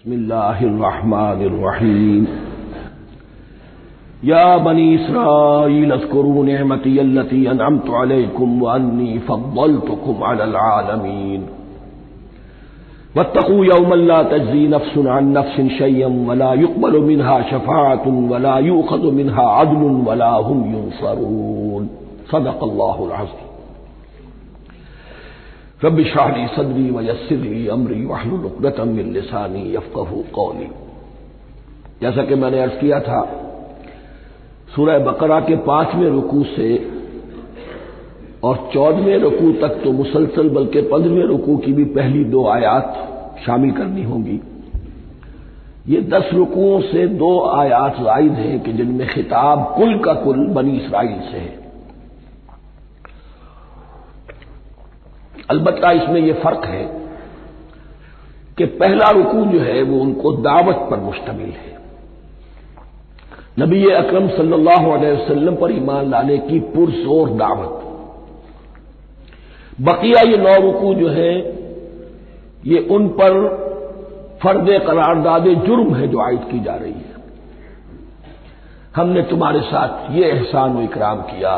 बिस्मिल्लाहिर्रहमानिर्रहीम। या बनी इसराईल अज़्कुरू निअमती अल्लती अनअमतु अलैकुम व अन्नी फ़द्दलतुकुम अलल आलमीन वत्तक़ू यौमन ला तज्ज़ी नफ़्सुन अन नफ़्सिन शय्अन वला युक़बलु मिन्हा शफ़ाअतुन वला युअख़ज़ु मिन्हा अदलुन वला हुम युनसरून। सदक़ल्लाहुल अज़ीम। रब्बि इश्रह ली सदरी व यस्सिर ली अमरी वहलुल उक़दतम मिन लिसानी यफ़क़हू क़ौली। जैसा कि मैंने अर्ज़ किया था, सूरह बकरा के 5वें रुकू से और 14वें रुकू तक तो मुसलसल, बल्कि 15वें रुकू की भी पहली 2 आयात शामिल करनी होंगी। ये 10 रुकुओं से 2 आयात ज़ायद हैं कि जिनमें खिताब कुल का कुल बनी इसराइल से है। अलबत्ता इसमें यह फर्क है कि पहला रुकू जो है वो उनको दावत पर मुश्तमिल है, नबी अकरम सल्लल्लाहु अलैहि वसल्लम पर ईमान लाने की पुरजोर दावत। बकिया ये 9 रुकू जो है ये उन पर फर्द करारदाद जुर्म है जो आयद की जा रही है। हमने तुम्हारे साथ ये एहसान व इकराम किया,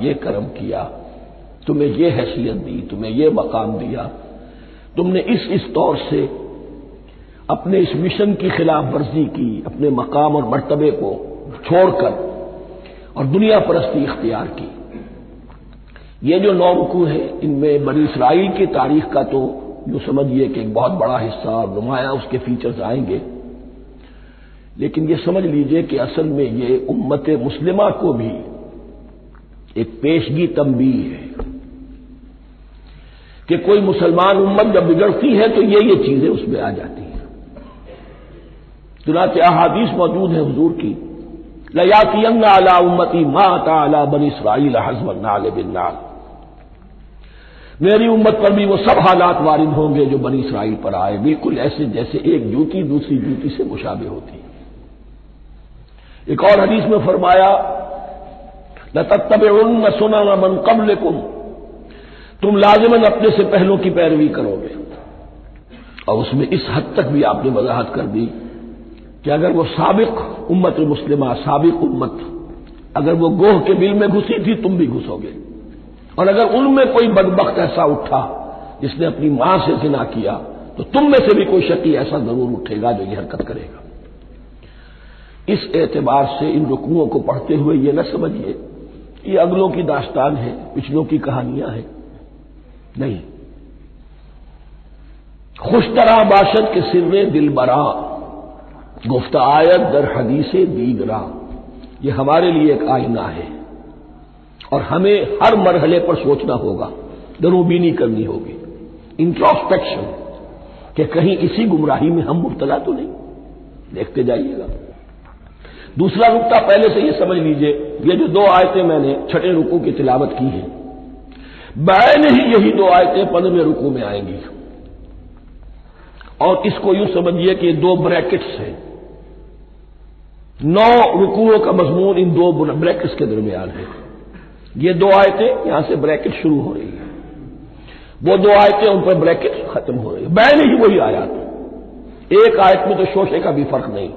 ये करम किया, तुम्हें ये हैसियत दी, तुम्हें ये मकाम दिया, तुमने इस तौर से अपने इस मिशन की खिलाफ वर्जी की, अपने मकाम और मर्तबे को छोड़कर और दुनिया परस्ती इख्तियार की। ये जो 9 रुकू है इनमें बनी इसराइल की तारीख का तो जो समझिए कि एक बहुत बड़ा हिस्सा और नुमाया उसके फीचर्स आएंगे, लेकिन ये समझ लीजिए कि असल में ये उम्मत मुस्लिमा को भी एक पेशगी तंबीह है कि कोई मुसलमान उम्मत जब बिगड़ती है तो ये चीजें उसमें आ जाती हैं। चुनांचे अहादीस मौजूद है हुजूर की, लयातियन्ना अला उम्मती मा अता अला बनी इसराईल हज़वन नाल बिन नाल। मेरी उम्मत पर भी वो सब हालात वारिद होंगे जो बनी इसराइल पर आए, बिल्कुल ऐसे जैसे एक जूती दूसरी जूती से मुशाबे होती है। एक और हदीस में फरमाया, लतत्तबिउन्न सुनन मन क़ब्लकुम, तुम लाज़िमन अपने से पहलों की पैरवी करोगे। और उसमें इस हद तक भी आपने वजाहत कर दी कि अगर वो साबिक उम्मत मुस्लिमा, साबिक उम्मत, अगर वो गोह के बिल में घुसी थी तुम भी घुसोगे, और अगर उनमें कोई बदबख्त ऐसा उठा जिसने अपनी मां से जिना किया तो तुम में से भी कोई शकी ऐसा जरूर उठेगा जो ये हरकत करेगा। इस एतबार से इन रुकुओं को पढ़ते हुए ये न समझिए ये अगलों की दास्तान है, पिछलों की कहानियां हैं, नहीं। खुश तरह बाशत के सिर्रे दिलबरा, गुफ्ता आयत दर हदीसे दीगरा, ये हमारे लिए एक आईना है और हमें हर मरहले पर सोचना होगा, दरूबीनी करनी होगी, इंट्रोस्पेक्शन, कि कहीं इसी गुमराही में हम मुब्तला तो नहीं। देखते जाइएगा। दूसरा नुक्ता पहले से ये समझ लीजिए, ये जो 2 आयतें मैंने 6ठे रुकू की तिलावत की हैं, बैन ही यही 2 आयतें 15वें रुकू में आएंगी। और इसको यूं समझिए कि 2 ब्रैकेट्स हैं। 9 रुकुओं का मजमून इन 2 ब्रैकेट्स के दरमियान है। ये 2 आयतें यहां से ब्रैकेट शुरू हो रही है, वो 2 आयतें उन पर ब्रैकेट खत्म हो रही है। बैन ही वही आयत, एक आयत में तो शोशे का भी फर्क नहीं,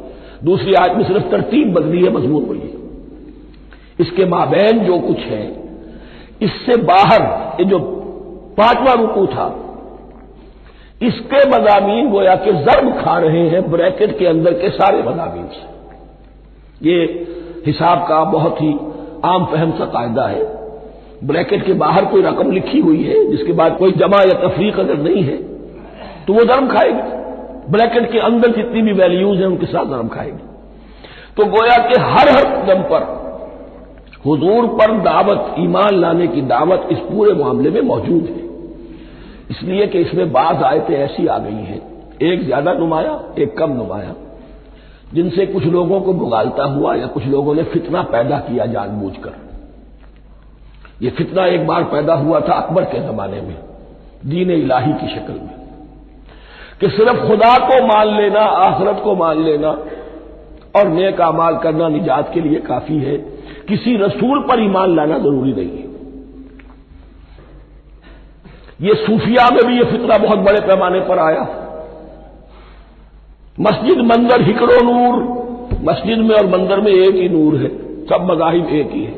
दूसरी आयत में सिर्फ तरतीब बदली है, मजमून वही है। इसके माबैन जो कुछ है, इससे बाहर ये जो 5वां रुकू था, इसके मज़ामीन गोया के ज़र्ब खा रहे हैं ब्रैकेट के अंदर के सारे मज़ामीन से। ये हिसाब का बहुत ही आम फहम सा कायदा है। ब्रैकेट के बाहर कोई रकम लिखी हुई है जिसके बाद कोई जमा या तफरीक अगर नहीं है तो वो ज़र्ब खाएगी, ब्रैकेट के अंदर जितनी भी वैल्यूज हैं उनके साथ ज़र्ब खाएगी। तो गोया के हर कदम पर हुजूर पर दावत, ईमान लाने की दावत इस पूरे मामले में मौजूद है। इसलिए कि इसमें बाज़ आयतें ऐसी आ गई हैं, एक ज्यादा नुमाया एक कम नुमाया, जिनसे कुछ लोगों को भुगालता हुआ या कुछ लोगों ने फितना पैदा किया जानबूझकर। यह फितना एक बार पैदा हुआ था अकबर के जमाने में, दीन इलाही की शक्ल में, कि सिर्फ खुदा को मान लेना, आखिरत को मान लेना और नेक अमाल करना निजात के लिए काफी है, किसी रसूल पर ईमान लाना जरूरी नहीं है। ये सूफिया में भी ये फितना बहुत बड़े पैमाने पर आया मस्जिद मंदिर हिकड़ो नूर, मस्जिद में और मंदिर में एक ही नूर है, सब मज़ाहिब एक ही है।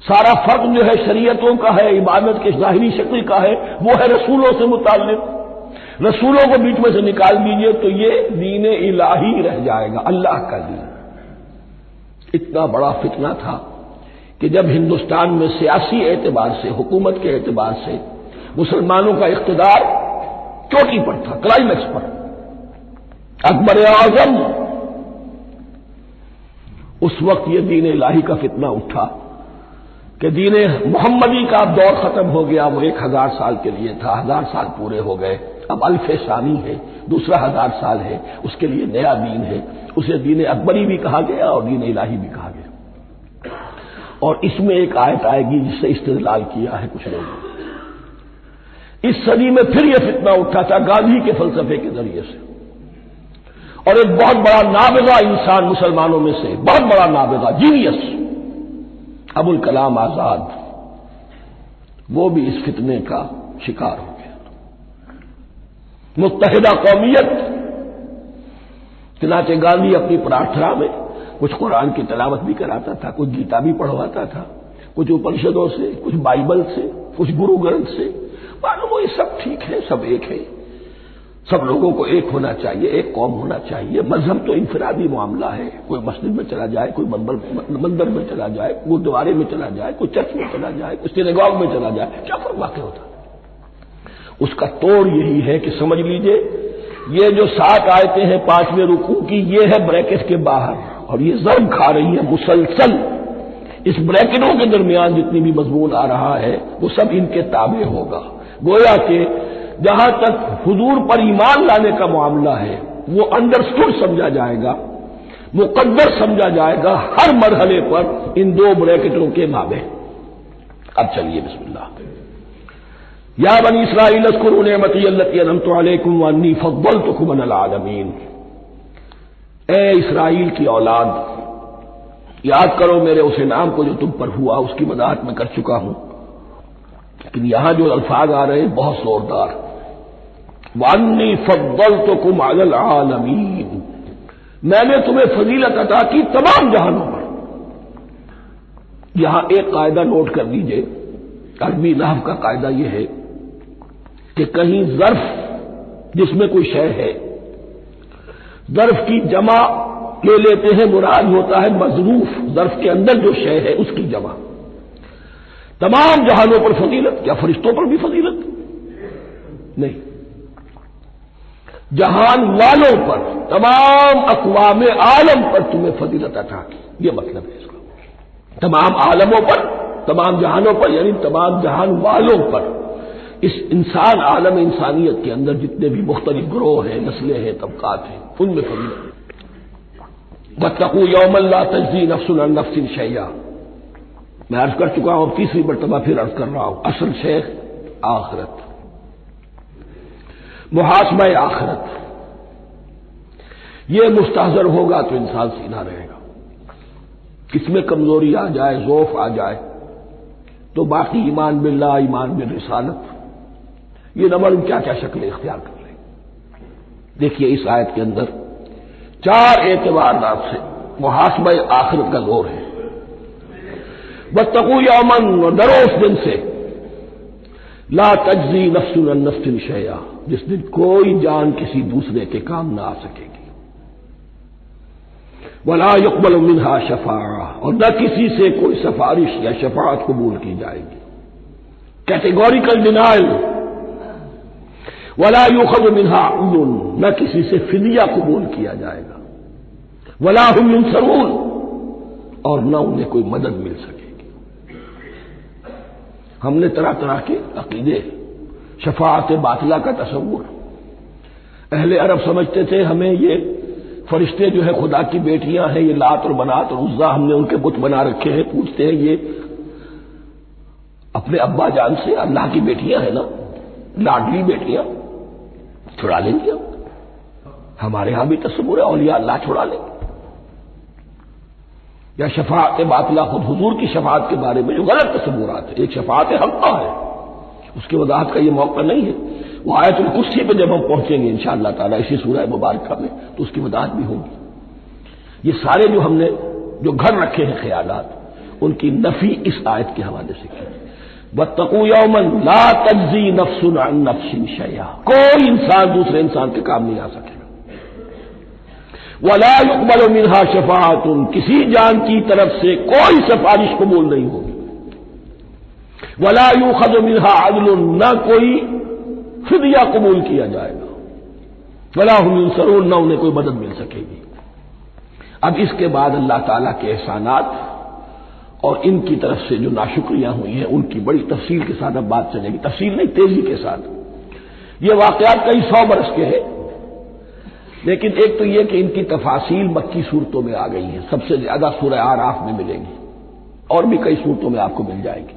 सारा फर्क जो है शरीयतों का है, इबादत के ज़ाहिरी शक्ल का है, वो है रसूलों से मुताल्लिक। रसूलों को बीच में से निकाल दीजिए तो ये दीन इलाही रह जाएगा, अल्लाह का दीन। इतना बड़ा फितना था कि जब हिंदुस्तान में सियासी एतबार से, हुकूमत के एतबार से मुसलमानों का इख्तिदार चोटी पर था, क्लाइमैक्स पर, अकबर आजम, उस वक्त यह दीन इलाही का फितना उठा कि दीन मोहम्मदी का अब दौर खत्म हो गया। वो 1000 साल के लिए था, 1000 साल पूरे हो गए, अब अल्फे शामी है, दूसरा 1000 साल है, उसके लिए नया दीन है। उसे दीन अकबरी भी कहा गया और दीन इलाही भी कहा गया। और इसमें एक आयत आएगी जिससे इस्तेदलाल किया है कुछ लोगों ने। इस सदी में फिर यह फितना उठा था गांधी के फलसफे के जरिए से, और एक बहुत बड़ा नाबिगा इंसान मुसलमानों में से, बहुत बड़ा नाबिगा, जीनियस, अबुल कलाम आजाद, वो भी इस फितने का शिकार हो गया। मुत्तहिदा कौमियत, चनाचे गांधी अपनी प्रार्थना में कुछ कुरान की तिलावत भी कराता था, कुछ गीता भी पढ़वाता था, कुछ उपनिषदों से, कुछ बाइबल से, कुछ गुरु ग्रंथ से। मालूम हो ये सब ठीक है, सब एक है, सब लोगों को एक होना चाहिए, एक कौम होना चाहिए। मजहब तो इंफरादी मामला है, कोई मस्जिद में चला जाए, कोई मंदिर में चला जाए, गुरुद्वारे में चला जाए, कोई चर्च में चला जाए, कोई सिनेगॉग में चला जाए, क्या फर्क वाक़ई होता है। उसका तोड़ यही है कि समझ लीजिए ये जो 7 आयतें हैं 5वें रुकू की, ये है ब्रैकेट के बाहर, और ये ज़र्ब खा रही है मुसलसल। इस ब्रैकेटों के दरमियान जितनी भी मजमून आ रहा है वो सब इनके ताबे होगा। गोया कि जहां तक हुजूर पर ईमान लाने का मामला है वो अंडरस्टूड समझा जाएगा, मुकद्दर समझा जाएगा हर मरहले पर इन 2 ब्रैकेटों के माबे। अब चलिए बिस्मिल्लाह। या बनी इस्राईल अज़्कुरू निअमती अल्लती अनअमतु अलैकुम व अन्नी फद्दलतुकुम अलल आलमीन। ए इस्राईल की औलाद, याद करो मेरे उस इनाम को जो तुम पर हुआ, उसकी वजाहत मैं कर चुका हूं, लेकिन यहां जो अल्फाज आ रहे हैं बहुत जोरदार। वन्नी फद्दलतुकुम अलल आलमीन, मैंने तुम्हें फजीलत अता की तमाम जहानों पर। यहां एक कायदा नोट कर लीजिए, अरबी नहव का कायदा यह है कि कहीं ज़र्फ जिसमें कोई शय है, ज़र्फ की जमा ले लेते हैं, मुराद होता है मज़रूफ, ज़र्फ के अंदर जो शय है उसकी जमा। तमाम जहानों पर फजीलत, क्या फरिश्तों पर भी फजीलत? नहीं, जहान वालों पर, तमाम अक़वाम आलम पर तुम्हें फजीलत अता की, यह मतलब है इसका। तमाम आलमों पर, तमाम जहानों पर, यानी तमाम जहान वालों पर। इस इंसान आलम इंसानियत के अंदर जितने भी मुख्तलिफ ग्रोह हैं, नस्लें हैं, तबकात हैं, उनमें फजीलत। वत्तकू यौमन ला तज्ज़ी नफ्सुन अन नफ्सिन शैया, मैं अर्ज कर चुका हूं, तीसरी मरतबा फिर अर्ज कर रहा हूं। असल शेख आखिरत, मुहासबा आखिरत, यह मुस्तहज़र होगा तो इंसान सीधा रहेगा। किसमें कमजोरी आ जाए, ज़ौफ आ जाए, तो बाकी ईमान बिल्लाह, ईमान बिल रिसालत, ये न मालूम क्या क्या शक्लें इख्तियार कर लें। देखिए इस आयत के अंदर 4 एतबारात से मुहासबा आखिरत का जोर है। वत्तकू यौमन, और डरो उस दिन से, ला तज्ज़ी नफ्सुन अन नफ्सिन शैया, जिस दिन कोई जान किसी दूसरे के काम ना आ सकेगी। वला युक़बल मिन्हा शफ़ाअह, और न किसी से कोई सिफारिश या शफाअत कबूल की जाएगी। Categorical denial. वला युख़ज़ मिन्हा अदल, न किसी से फिदिया कबूल किया जाएगा। वला हुम युनसरून, और न उन्हें कोई मदद मिल सकेगी। हमने तरह तरह के अकीदे, शफाअत बातिला का तसव्वुर, अहले अरब समझते थे हमें ये फरिश्ते जो है खुदा की बेटियां हैं, ये लात और मनात और उज़्ज़ा, हमने उनके बुत बना रखे हैं। पूछते हैं ये अपने अब्बा जान से अल्लाह की बेटियां हैं ना, लाडली बेटियां, छुड़ा लेंगे हम। हमारे यहां भी तस्वुर है औलिया अल्लाह छुड़ा लेंगे। या शफाअत बातिला, खुद हुजूर की शफाअत के बारे में जो गलत तस्वुरात है। एक शफाअत हक़्क़ा है, उसकी वजाहत का यह मौका नहीं है। वो आयतुल कुर्सी पे जब हम पहुंचेंगे इंशाअल्लाह ताला इसी सूरह मुबारका में तो उसकी वजाहत भी होगी। ये सारे जो हमने जो घर रखे हैं ख्यालात उनकी नफी इस आयत के हवाले से की। वत्तकू यौमन ला तज्जी नफ्सुन अन नफ्सिन शैया, कोई इंसान दूसरे इंसान के काम नहीं आ सकेगा। वला युक़बलु मिन्हा शफ़ाअतुन, किसी जान की तरफ से कोई सिफारिश कबूल नहीं होगी। वला यूख़ज़ु मिन्हा अदलुन, न कोई फिदिया कबूल किया जाएगा। वला हुम युनसरून, न उन्हें कोई मदद मिल सकेगी। अब इसके बाद अल्लाह ताला के एहसानात और इनकी तरफ से जो नाशुक्रियां हुई हैं उनकी बड़ी तफसील के साथ अब बात चलेगी। तफसील नहीं, तेजी के साथ। ये वाकयात कई 100 बरस के हैं, लेकिन एक तो यह कि इनकी तफासील मक्की सूरतों में आ गई है, सबसे ज्यादा सूरह आराफ में मिलेगी और भी कई सूरतों में आपको मिल जाएगी।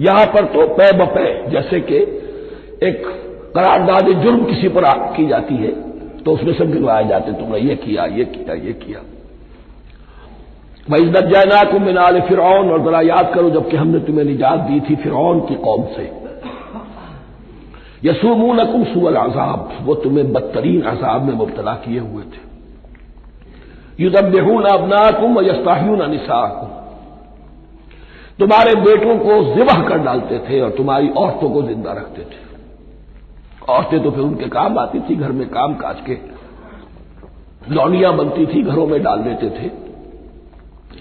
यहां पर तो पै बपै, जैसे कि एक करारदाद जुर्म किसी पर की जाती है तो उसमें सब गिनवाए जाते, तुमने ये किया, ये किया, ये किया। वइज़ नज्जयनाकुम मिन आलि फिरऔन, और जरा याद करो जबकि हमने तुम्हें निजात दी थी फिरऔन की कौम से। यसुमूनकुम सुअल अज़ाब, वो तुम्हें बदतरीन अज़ाब में मुब्तला किए हुए थे। युज़ब्बिहून अब्नाकुम व यस्तहयून निसाअकुम, तुम्हारे बेटों को ज़िबह कर डालते थे और तुम्हारी औरतों को जिंदा रखते थे। औरतें तो फिर उनके काम आती थी, घर में काम काज के लौनियां बनती थी, घरों में डाल देते थे।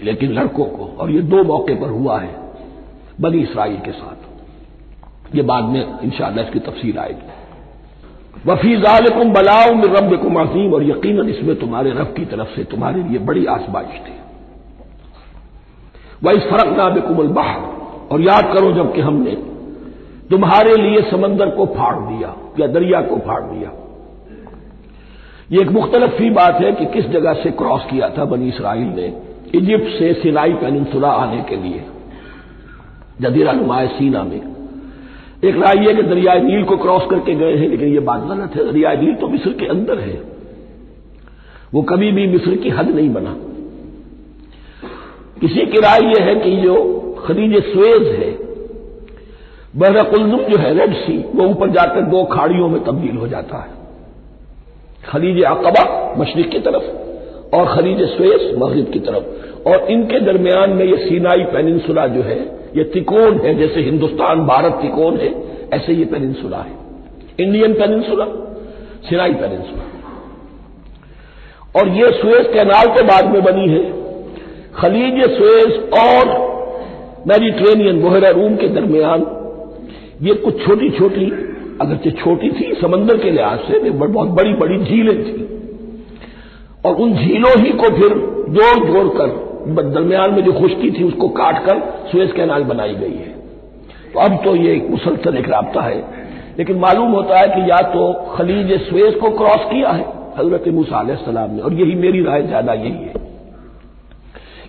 लेकिन लड़कों को, और ये 2 मौके पर हुआ है बनी इसराइल के साथ, ये बाद में इंशाअल्लाह इसकी तफसील आएगी। वफी ज़ालिकुम बलाउ मिन रब्बिकुम अज़ीम, और यकीनन इसमें तुम्हारे रब की तरफ से तुम्हारे लिए बड़ी आजमाइश थी। वइज़ फ़रक़ना बिकुमुल बहर, और याद करो जबकि हमने तुम्हारे लिए समंदर को फाड़ दिया या दरिया को फाड़ दिया। ये एक मुख्तलिफ ही बात है कि किस जगह से क्रॉस किया था बनी इसराइल ने इजिप्ट से सिनाई पेनिनसुला आने के लिए, जजीरा नुमाए सीना में। एक राय यह कि दरियाए नील को क्रॉस करके गए हैं, लेकिन यह बात गलत है। दरियाए नील तो मिस्र के अंदर है, वो कभी भी मिस्र की हद नहीं बना। किसी की राय यह है कि जो खलीज सुएज है, बहर कुल्जुम जो है रेड सी, वो ऊपर जाकर 2 खाड़ियों में तब्दील हो जाता है। खलीज अक़बा मशरिक की तरफ और खलीज सुएज मगरिब की तरफ, और इनके दरमियान में ये सीनाई पेनिनसुला जो है ये तिकोन है। जैसे हिंदुस्तान भारत तिकोन है, ऐसे ये पेनिनसुला है, इंडियन पेनिनसुला, सीनाई पेनिनसुला। और ये सुएज कैनाल के बाद में बनी है। खलीज सुएज और मेडिटेरेनियन बहरा रूम के दरमियान ये कुछ छोटी छोटी, अगरचे छोटी थी समंदर के लिहाज से, बहुत बड़ी बड़ी झीलें थी, और उन झीलों ही को फिर जोड़ जोड़ कर दरमियान में जो खुश्की थी उसको काटकर सुएज कैनाल बनाई गई है। तो अब तो ये एक मुसलसल एक राब्ता है, लेकिन मालूम होता है कि या तो खलीज सुएज को क्रॉस किया है हजरत मूसा अलैहिस्सलाम ने, और यही मेरी राय ज्यादा यही है,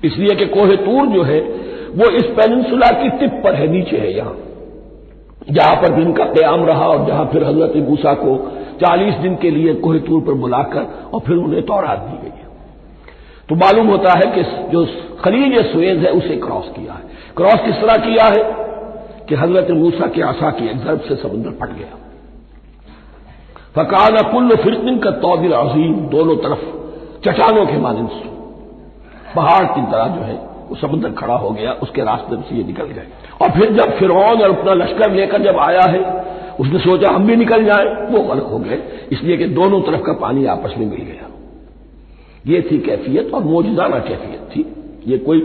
इसलिए कि कोहे तूर जो है वो इस पेनिनसुला की टिप पर है, नीचे है, यहां जहां पर दिन का क़याम रहा और जहां फिर हजरत मूसा को 40 दिन के लिए कोहे तूर पर बुलाकर और फिर उन्हें तौरात दी गई है। तो मालूम होता है कि जो खलीज सुएज है उसे क्रॉस किया है। क्रॉस किस तरह किया है कि हजरत मूसा के आसा की एक ज़रब से समुद्र फट गया। फकाना कुल्लु फिरकिन का तौदिल अज़ीम, दोनों तरफ चट्टानों के मानिंद पहाड़ की तरह जो है वो समुद्र खड़ा हो गया, उसके रास्ते से ये निकल गए। और फिर जब फिरौन और अपना लश्कर लेकर जब आया है, उसने सोचा हम भी निकल जाएं, वो गलत हो गए, इसलिए कि दोनों तरफ का पानी आपस में मिल गया। ये थी कैफियत, और मौजूदाना कैफियत थी, ये कोई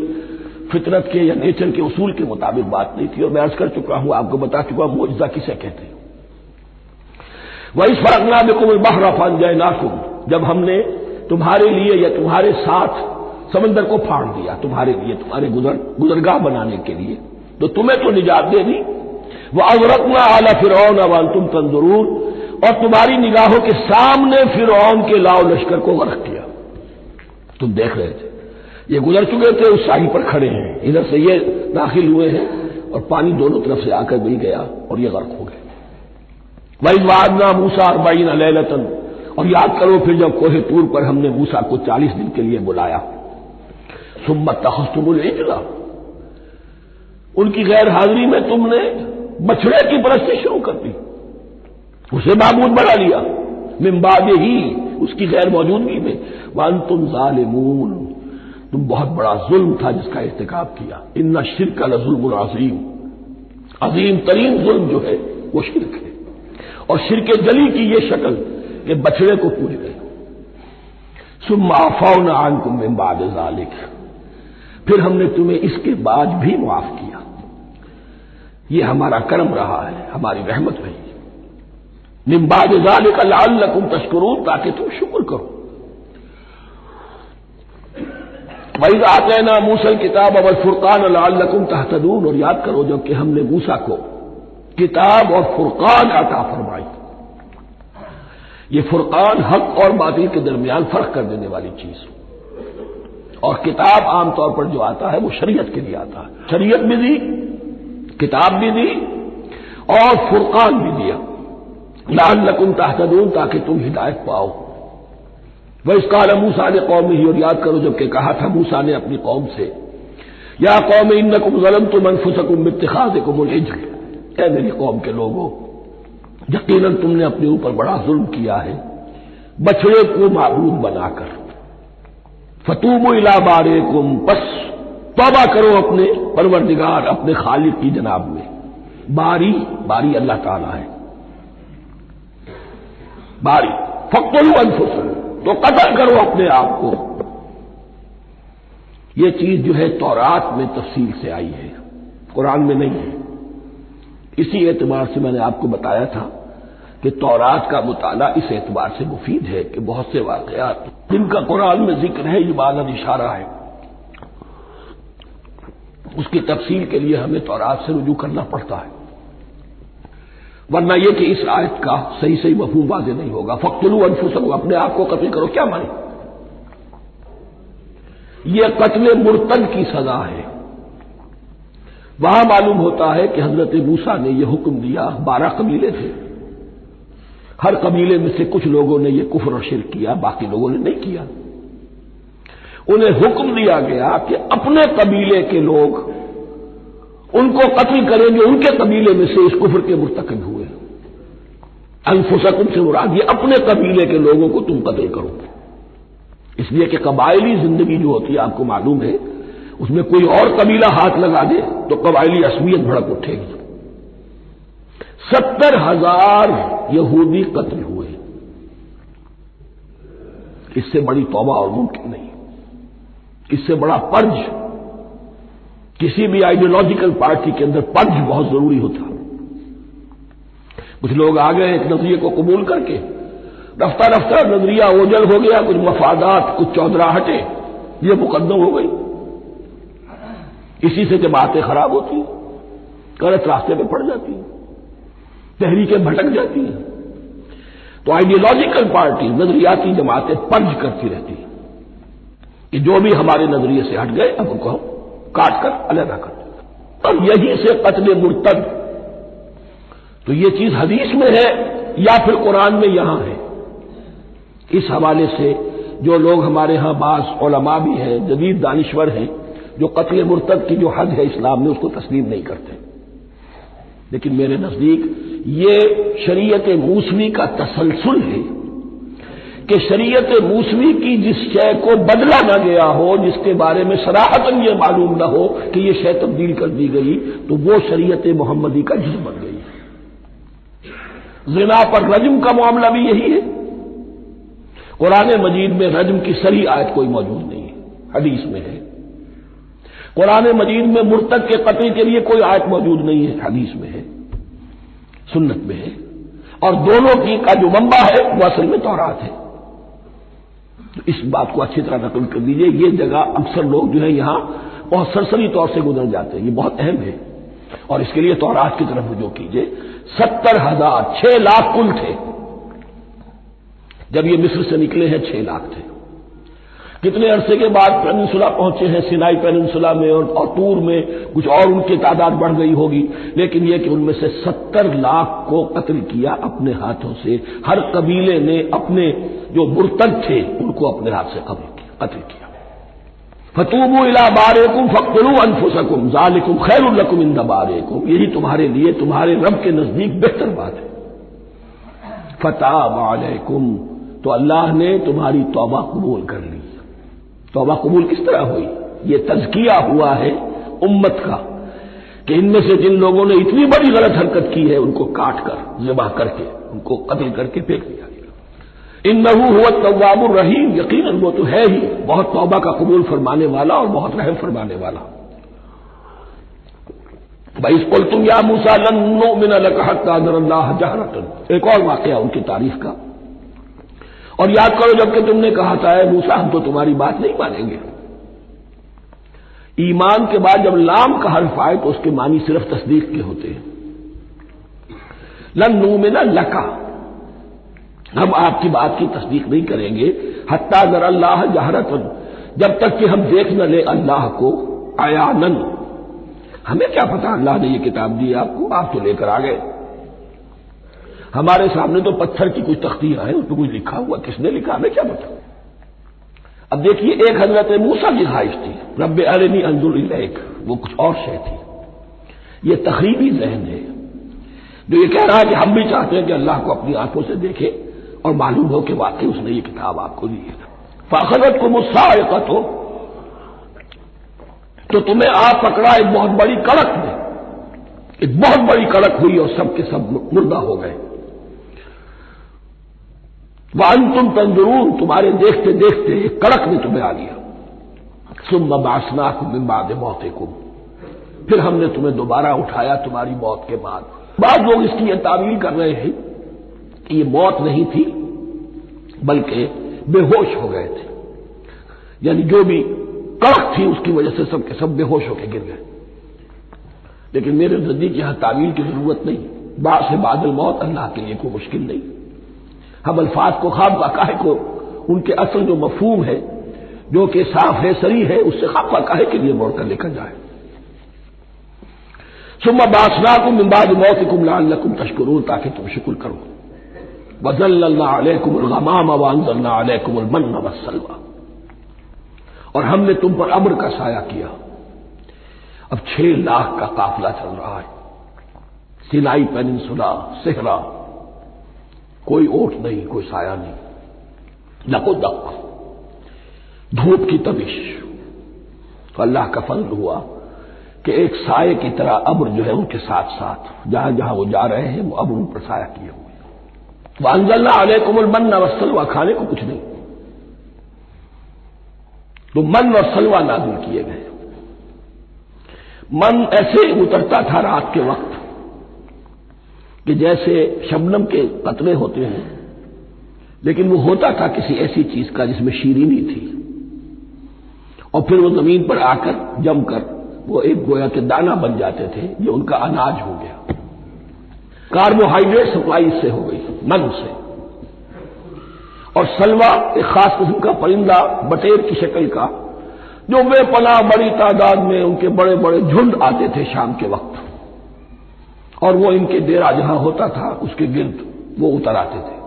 फितरत के या नेचर के उसूल के मुताबिक बात नहीं थी। और मैं अर्ज कर चुका हूं, आपको बता चुका हूं मौजूदा किसे कहते हैं। वइज़ फ़रक़ना बिकुमुल बहर फ़अनजयनाकुम, जब हमने तुम्हारे लिए या तुम्हारे साथ समंदर को फाड़ दिया, तुम्हारे लिए, तुम्हारे गुजरगाह बनाने के लिए, तो तुम्हें तो निजात दे दी। वअग़रक़ना आला फ़िरऔन व अंतुम तंज़ुरून, और तुम्हारी निगाहों के सामने फिरौन के लाओ लश्कर को गर्क किया, तुम देख रहे थे। ये गुजर चुके थे, उस शाही पर खड़े हैं, इधर से ये दाखिल हुए हैं और पानी दोनों तरफ से आकर मिल गया और ये गर्क हो गए। वइज़ वअदना मूसा 40 लैलतन, और याद करो फिर जब कोहे तूर पर हमने मूसा को 40 दिन के लिए बुलाया। सुम्मा तख़ज़्तुमुल इजला, उनकी गैर हाजिरी में तुमने बछड़े की परस्ती शुरू कर दी। उसे माबूद बना लिया, मिन बादे ही, उसकी गैर मौजूदगी में। व अंतुम ज़ालिमून, तुम बहुत बड़ा जुल्म था जिसका इर्तिकाब किया। इन्ना शिर्क लज़ुल्मुन अज़ीम, अजीम तरीन जुल्म जो है वो शिर्क है। और शिर्क जली की ये शक्ल कि बछड़े को पूज गए। सुम्मा अफ़ौना अन्कुम मिन बादि ज़ालिक, फिर हमने तुम्हें इसके बाद भी माफ किया। ये हमारा करम रहा है, हमारी रहमत रही। मिन बादि ज़ालिक लअल्लकुम तशकुरून, ताकि तुम शुक्र करो। वइज़ आतैना मूसा किताब वल फुरकान लअल्लकुम तहतदून, और याद करो जबकि हमने मूसा को किताब और फुरकान अता फरमाई। ये फुरकान हक और बातिल के दरमियान फर्क कर देने वाली चीज। और किताब आमतौर पर जो आता है वो शरीयत के लिए आता है। शरीयत भी दी, किताब भी दी और फुरकान भी दिया, लअल्लकुम तहतदून, ताकि तुम हिदायत पाओ। वइज़ क़ाल मूसा ने कौमिही, और याद करो जबकि कहा था मूसा ने अपनी कौम से, या कौम इन्नकुम ज़लमतुम अनफुसकुम बित्तिखाज़िकुमुल इज्ल, ऐ मेरी कौम के लोगों, यकीनन तुमने अपने ऊपर बड़ा जुल्म किया है बछड़े को माबूद बनाकर। फतूबू इला बारिकुम, बस तौबा करो अपने परवरदिगार, अपने खालिक की जनाब में। बारी, बारी अल्लाह ताला है। बारी फक़्तुलू अनफुसकुम, तो कत्ल करो अपने आप को। यह चीज जो है तौरात में तफसील से आई है, कुरान में नहीं है। इसी एतबार से मैंने आपको बताया था कि तौरात का मुताला इस एतबार से मुफीद है कि बहुत से वाक़यात जिनका कुरान में जिक्र है, इबादत इशारा है, उसकी तफसील के लिए हमें तौरात से रुजू करना पड़ता है। वरना यह कि इस आयत का सही सही मफहूम वाज़ेह नहीं होगा। फ़क़्तुलू अनफुसकुम, अपने आप को कत्ल करो, क्या माने? यह कत्ल मुर्तद की सजा है। वहां मालूम होता है कि हजरत मूसा ने यह हुक्म दिया। 12 कबीले थे, हर कबीले में से कुछ लोगों ने यह कुफ्र और शिर्क किया, बाकी लोगों ने नहीं किया। उन्हें हुक्म दिया गया कि अपने कबीले के लोग उनको कत्ल करें जो उनके कबीले में से इस कुफ्र के मुर्तकिब हुए। अनफुसकुम से मुराद ये अपने कबीले के लोगों को तुम कत्ल करो, इसलिए कि कबायली जिंदगी जो होती है आपको मालूम है, उसमें कोई और कबीला हाथ लगा दे तो कबायली असमियत भड़क उठेगी। 70,000 यहूदी कत्ल हुए। इससे बड़ी तौबा और मुमकिन नहीं, इससे बड़ा पर्ज। किसी भी आइडियोलॉजिकल पार्टी के अंदर पर्ज बहुत जरूरी होता। कुछ लोग आ गए एक नजरिए को कबूल करके, रफ्ता रफ्ता नजरिया ओझल हो गया, कुछ मफादात, कुछ चौधराहटे, ये मुकद्दम हो गई। इसी से जमातें खराब होती हैं, गलत रास्ते पर पड़ जाती हैं, तहरीकें भटक जाती हैं। तो आइडियोलॉजिकल पार्टी, नजरियाती जमातें पर्ज करती रहती हैं कि जो भी हमारे नजरिए से हट गए अब उनको हम काट कर अलग कर दें। अब यही से कत्ल मुर्तद, तो ये चीज हदीस में है या फिर कुरान में यहां है। इस हवाले से जो लोग हमारे यहां बास उलमा भी हैं, जदीद दानिश्वर हैं, जो कत्ल मुर्तद की जो हद है इस्लाम में उसको तस्लीम नहीं करते। लेकिन मेरे नजदीक ये शरीयत मूसवी का तसलसल है कि शरीयत मूसवी की जिस शय को बदला न गया हो, जिसके बारे में सराहतन यह मालूम न हो कि यह शय तब्दील कर दी गई, तो वो शरीयत मोहम्मदी का जुज़ बन गई। ज़िना पर रज्म का मामला भी यही है। कुरान मजीद में रज्म की सही आयत कोई मौजूद नहीं है, हदीस में है। कुरान मजीद में मुर्तद के कत्ल के लिए कोई आयत मौजूद नहीं है, हदीस में है, सुन्नत में है। और दोनों की का जो मंबा है वो असल में तौरात है। तो इस बात को अच्छी तरह नकल कर दीजिए। ये जगह अक्सर लोग जो है यहां बहुत सरसरी तौर से गुजर जाते हैं, ये बहुत अहम है। और इसके लिए तौरात की तरफ रुजू कीजिए। 70,000, 6 लाख कुल थे जब ये मिस्र से निकले हैं, 6 लाख थे। कितने अरसे के बाद पेनिनसुला पहुंचे हैं, सिनाई पेनिनसुला में और तूर में, कुछ और उनकी तादाद बढ़ गई होगी, लेकिन यह कि उनमें से 70 लाख को कत्ल किया अपने हाथों से। हर कबीले ने अपने जो मुर्तद थे उनको अपने हाथ से कत्ल किया। फतूबू इला बारिकुम फक़्तुलू अनफुसकुम ज़ालिकुम खैरुल लकुम इंद बारिकुम, यही तुम्हारे लिए तुम्हारे रब के नजदीक बेहतर बात है। फताब अलैकुम, तो अल्लाह ने तुम्हारी तौबा कबूल कर ली। तौबा कबूल किस तरह हुई? ये तज़किया हुआ है उम्मत का कि इनमें से जिन लोगों ने इतनी बड़ी गलत हरकत की है उनको काट कर ज़िबा करके उनको कत्ल करके फेंक दिया गया। इन्नहु हुवा तव्वाबुर रहीम, यकीनन वो तो है ही बहुत तौबा का कबूल फरमाने वाला और बहुत रहम फरमाने वाला। भाई कुल तुम या मूसा लन नुमिन लका हत्ता नरल्लाह जहरतन, एक और वाकया उनकी तारीफ का। और याद करो जबकि तुमने कहा था मूसा हम तो तुम्हारी बात नहीं मानेंगे। ईमान के बाद जब लाम का हर्फ आए तो उसके मानी सिर्फ तस्दीक के होते हैं। लन नुमिन लका, हम आपकी बात की तस्दीक नहीं करेंगे हत्ता नरल्लाह जहरतन, जब तक कि हम देख न ले अल्लाह को आयानन। हमें क्या पता अल्लाह ने ये किताब दी आपको, आप तो लेकर आ गए। हमारे सामने तो पत्थर की कुछ तख्तियां हैं, उस पर कुछ लिखा हुआ, किसने लिखा हमें क्या पता। अब देखिए एक हजरत मूसा की ख्वाहिश थी रब्बे अरिनी अंजुर इलैक, वो कुछ और शय थी। ये तखरीबी जहन है जो ये कह रहा है कि हम भी चाहते हैं कि अल्लाह को अपनी आंखों से देखे और मालूम हो कि वाकई उसने ये किताब आपको दी है। फाखरत को मुस्साइक़त हो, तो तुम्हें आप पकड़ा एक बहुत बड़ी कड़क में, एक बहुत बड़ी कड़क हुई और सब के सब मुर्दा हो गए। वअंतुम तंजुरून, तुम्हारे देखते देखते एक कड़क ने तुम्हें आ लिया। सुम्मा बासनाकुम मिन बाद मौतिकुम, फिर हमने तुम्हें दोबारा उठाया तुम्हारी मौत के बाद। बाद लोग इसकी यह तावील कर रहे हैं कि ये मौत नहीं थी बल्कि बेहोश हो गए थे, यानी जो भी कड़क थी उसकी वजह से सब के सब बेहोश होकर गिर गए। लेकिन मेरे नजदीक यहां तावील की जरूरत नहीं। बाद से बादल मौत अल्लाह के लिए कोई मुश्किल नहीं। हम अल्फाज को खाब काहे को उनके असल जो मफहूम है जो कि साफ है सरी है उससे खाब काहे के लिए मोड़कर लेकर जाए। सुम्मा बासनाकुम मिन बाद मौतिकुम लअल्लकुम तशकुरून, ताकि तुम शुक्र करो। वज़ल्ललना अलैकुमुल गमाम व अंज़लना अलैकुमुल मन्न वस्सलवा, और हमने तुम पर अम्र का साया किया। अब 6 लाख का काफिला चल रहा है। सिनाई पेनिनसुला, सेहरा, कोई ओट नहीं, कोई साया नहीं, लको दक, धूप की तबिश। तो अल्लाह का फजल हुआ कि एक साये की तरह अब्र जो है उनके साथ साथ जहां जहां वो जा रहे हैं वो अब्र उन पर साया किए हुए। वह अंजलना अलैकुमुल मन्न वस्सलवा, खाने को कुछ नहीं, तो मन और सलवा नाज़िल किए गए। मन ऐसे उतरता था रात के वक्त कि जैसे शबनम के कतरे होते हैं, लेकिन वो होता था किसी ऐसी चीज का जिसमें शीरीनी थी, और फिर वो जमीन पर आकर जमकर वो एक गोया के दाना बन जाते थे, ये उनका अनाज हो गया। कार्बोहाइड्रेट सप्लाई इससे हो गई मन से। और सलवा एक खास किस्म का परिंदा बटेर की शक्ल का, जो बेपनाह बड़ी तादाद में उनके बड़े बड़े झुंड आते थे शाम के वक्त, और वो इनके डेरा जहां होता था उसके गिर्द वो उतर आते थे,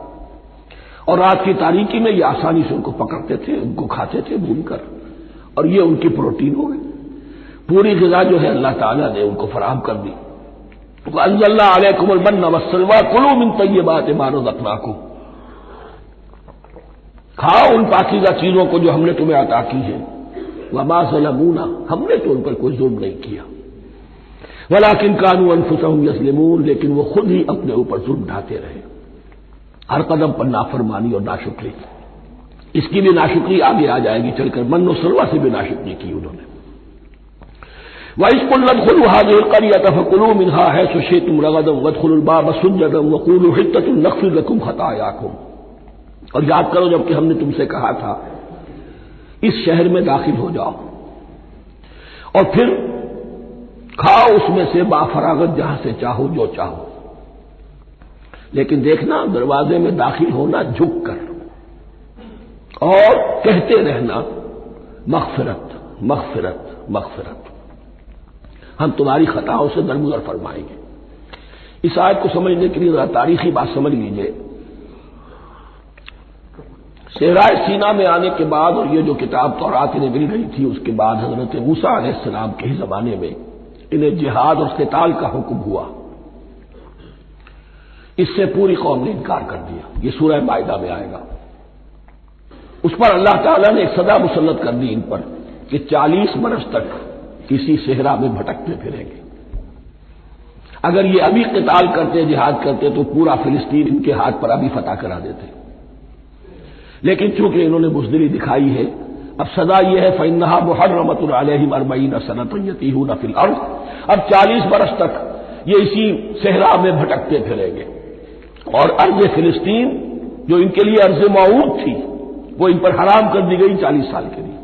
और रात की तारीकी में ये आसानी से उनको पकड़ते थे, उनको खाते थे भूनकर, और ये उनकी प्रोटीन हो गई। पूरी ग़िज़ा जो है अल्लाह ताला ने उनको फराहम कर दी। अंज़लना अलैकुमुल मन्न वस्सलवा कुलू मिन तय्यिबाति मा रज़क़नाकुम, खाओ उन पाकीज़ा चीजों को जो हमने तुम्हें अता की है। वमा ज़लमूना, हमने तो उन पर कोई जुल्म नहीं किया। वलाकिन कानू अनफुसहुम यज़लिमून, लेकिन वो खुद ही अपने ऊपर जुल्म ढाते रहे, हर कदम पर नाफरमानी और नाशुक्री। इसकी भी नाशुक्री आगे आ जाएगी चलकर, मन्नो सलवा से भी नाशुक्री की उन्होंने। वइज़ क़ुलना उदख़ुलू हाज़िहिल क़रयत फ़कुलू मिन्हा हैसु शि'तुम रग़दन वदख़ुलुल बाब सुज्जदन वक़ूलू हित्ततुन नग़फ़िर लकुम ख़तायाकुम। और याद करो जबकि हमने तुमसे कहा था इस शहर में दाखिल हो जाओ और फिर खाओ उसमें से बाफरागत जहां से चाहो जो चाहो, लेकिन देखना दरवाजे में दाखिल होना झुक कर और कहते रहना मग़फ़िरत मग़फ़िरत मग़फ़िरत, हम तुम्हारी खताओं से दरगुजर फरमाएंगे। इस आयत को समझने के लिए जरा तारीखी बात समझ लीजिए। सहराए सीना में आने के बाद और ये जो किताब तौरात इन्हें मिल गई थी उसके बाद हजरत मूसा अलैहिस्सलाम के ही जमाने में इन्हें जिहाद और क़िताल का हुक्म हुआ। इससे पूरी कौम ने इनकार कर दिया। ये सूरह माइदा में आएगा। उस पर अल्लाह ताला ने एक सदा मुसल्लत कर दी इन पर कि 40 बरस तक इसी सेहरा में भटकते फिरेंगे। अगर ये अभी क़िताल करते, जिहाद करते, तो पूरा फिलिस्तीन इनके हाथ पर अभी फतह करा देते। लेकिन चूंकि इन्होंने बुज़दिली दिखाई है, अब सदा यह है फ़इन्नहा मुहर्रमतुन अलैहिम 40 सनतन यतीहून फिल अर्ज़। अब 40 बरस तक ये इसी सेहरा में भटकते फिरेंगे और अर्ज़ फिलिस्तीन जो इनके लिए अर्ज़ मऊद थी वो इन पर हराम कर दी गई 40 साल के लिए।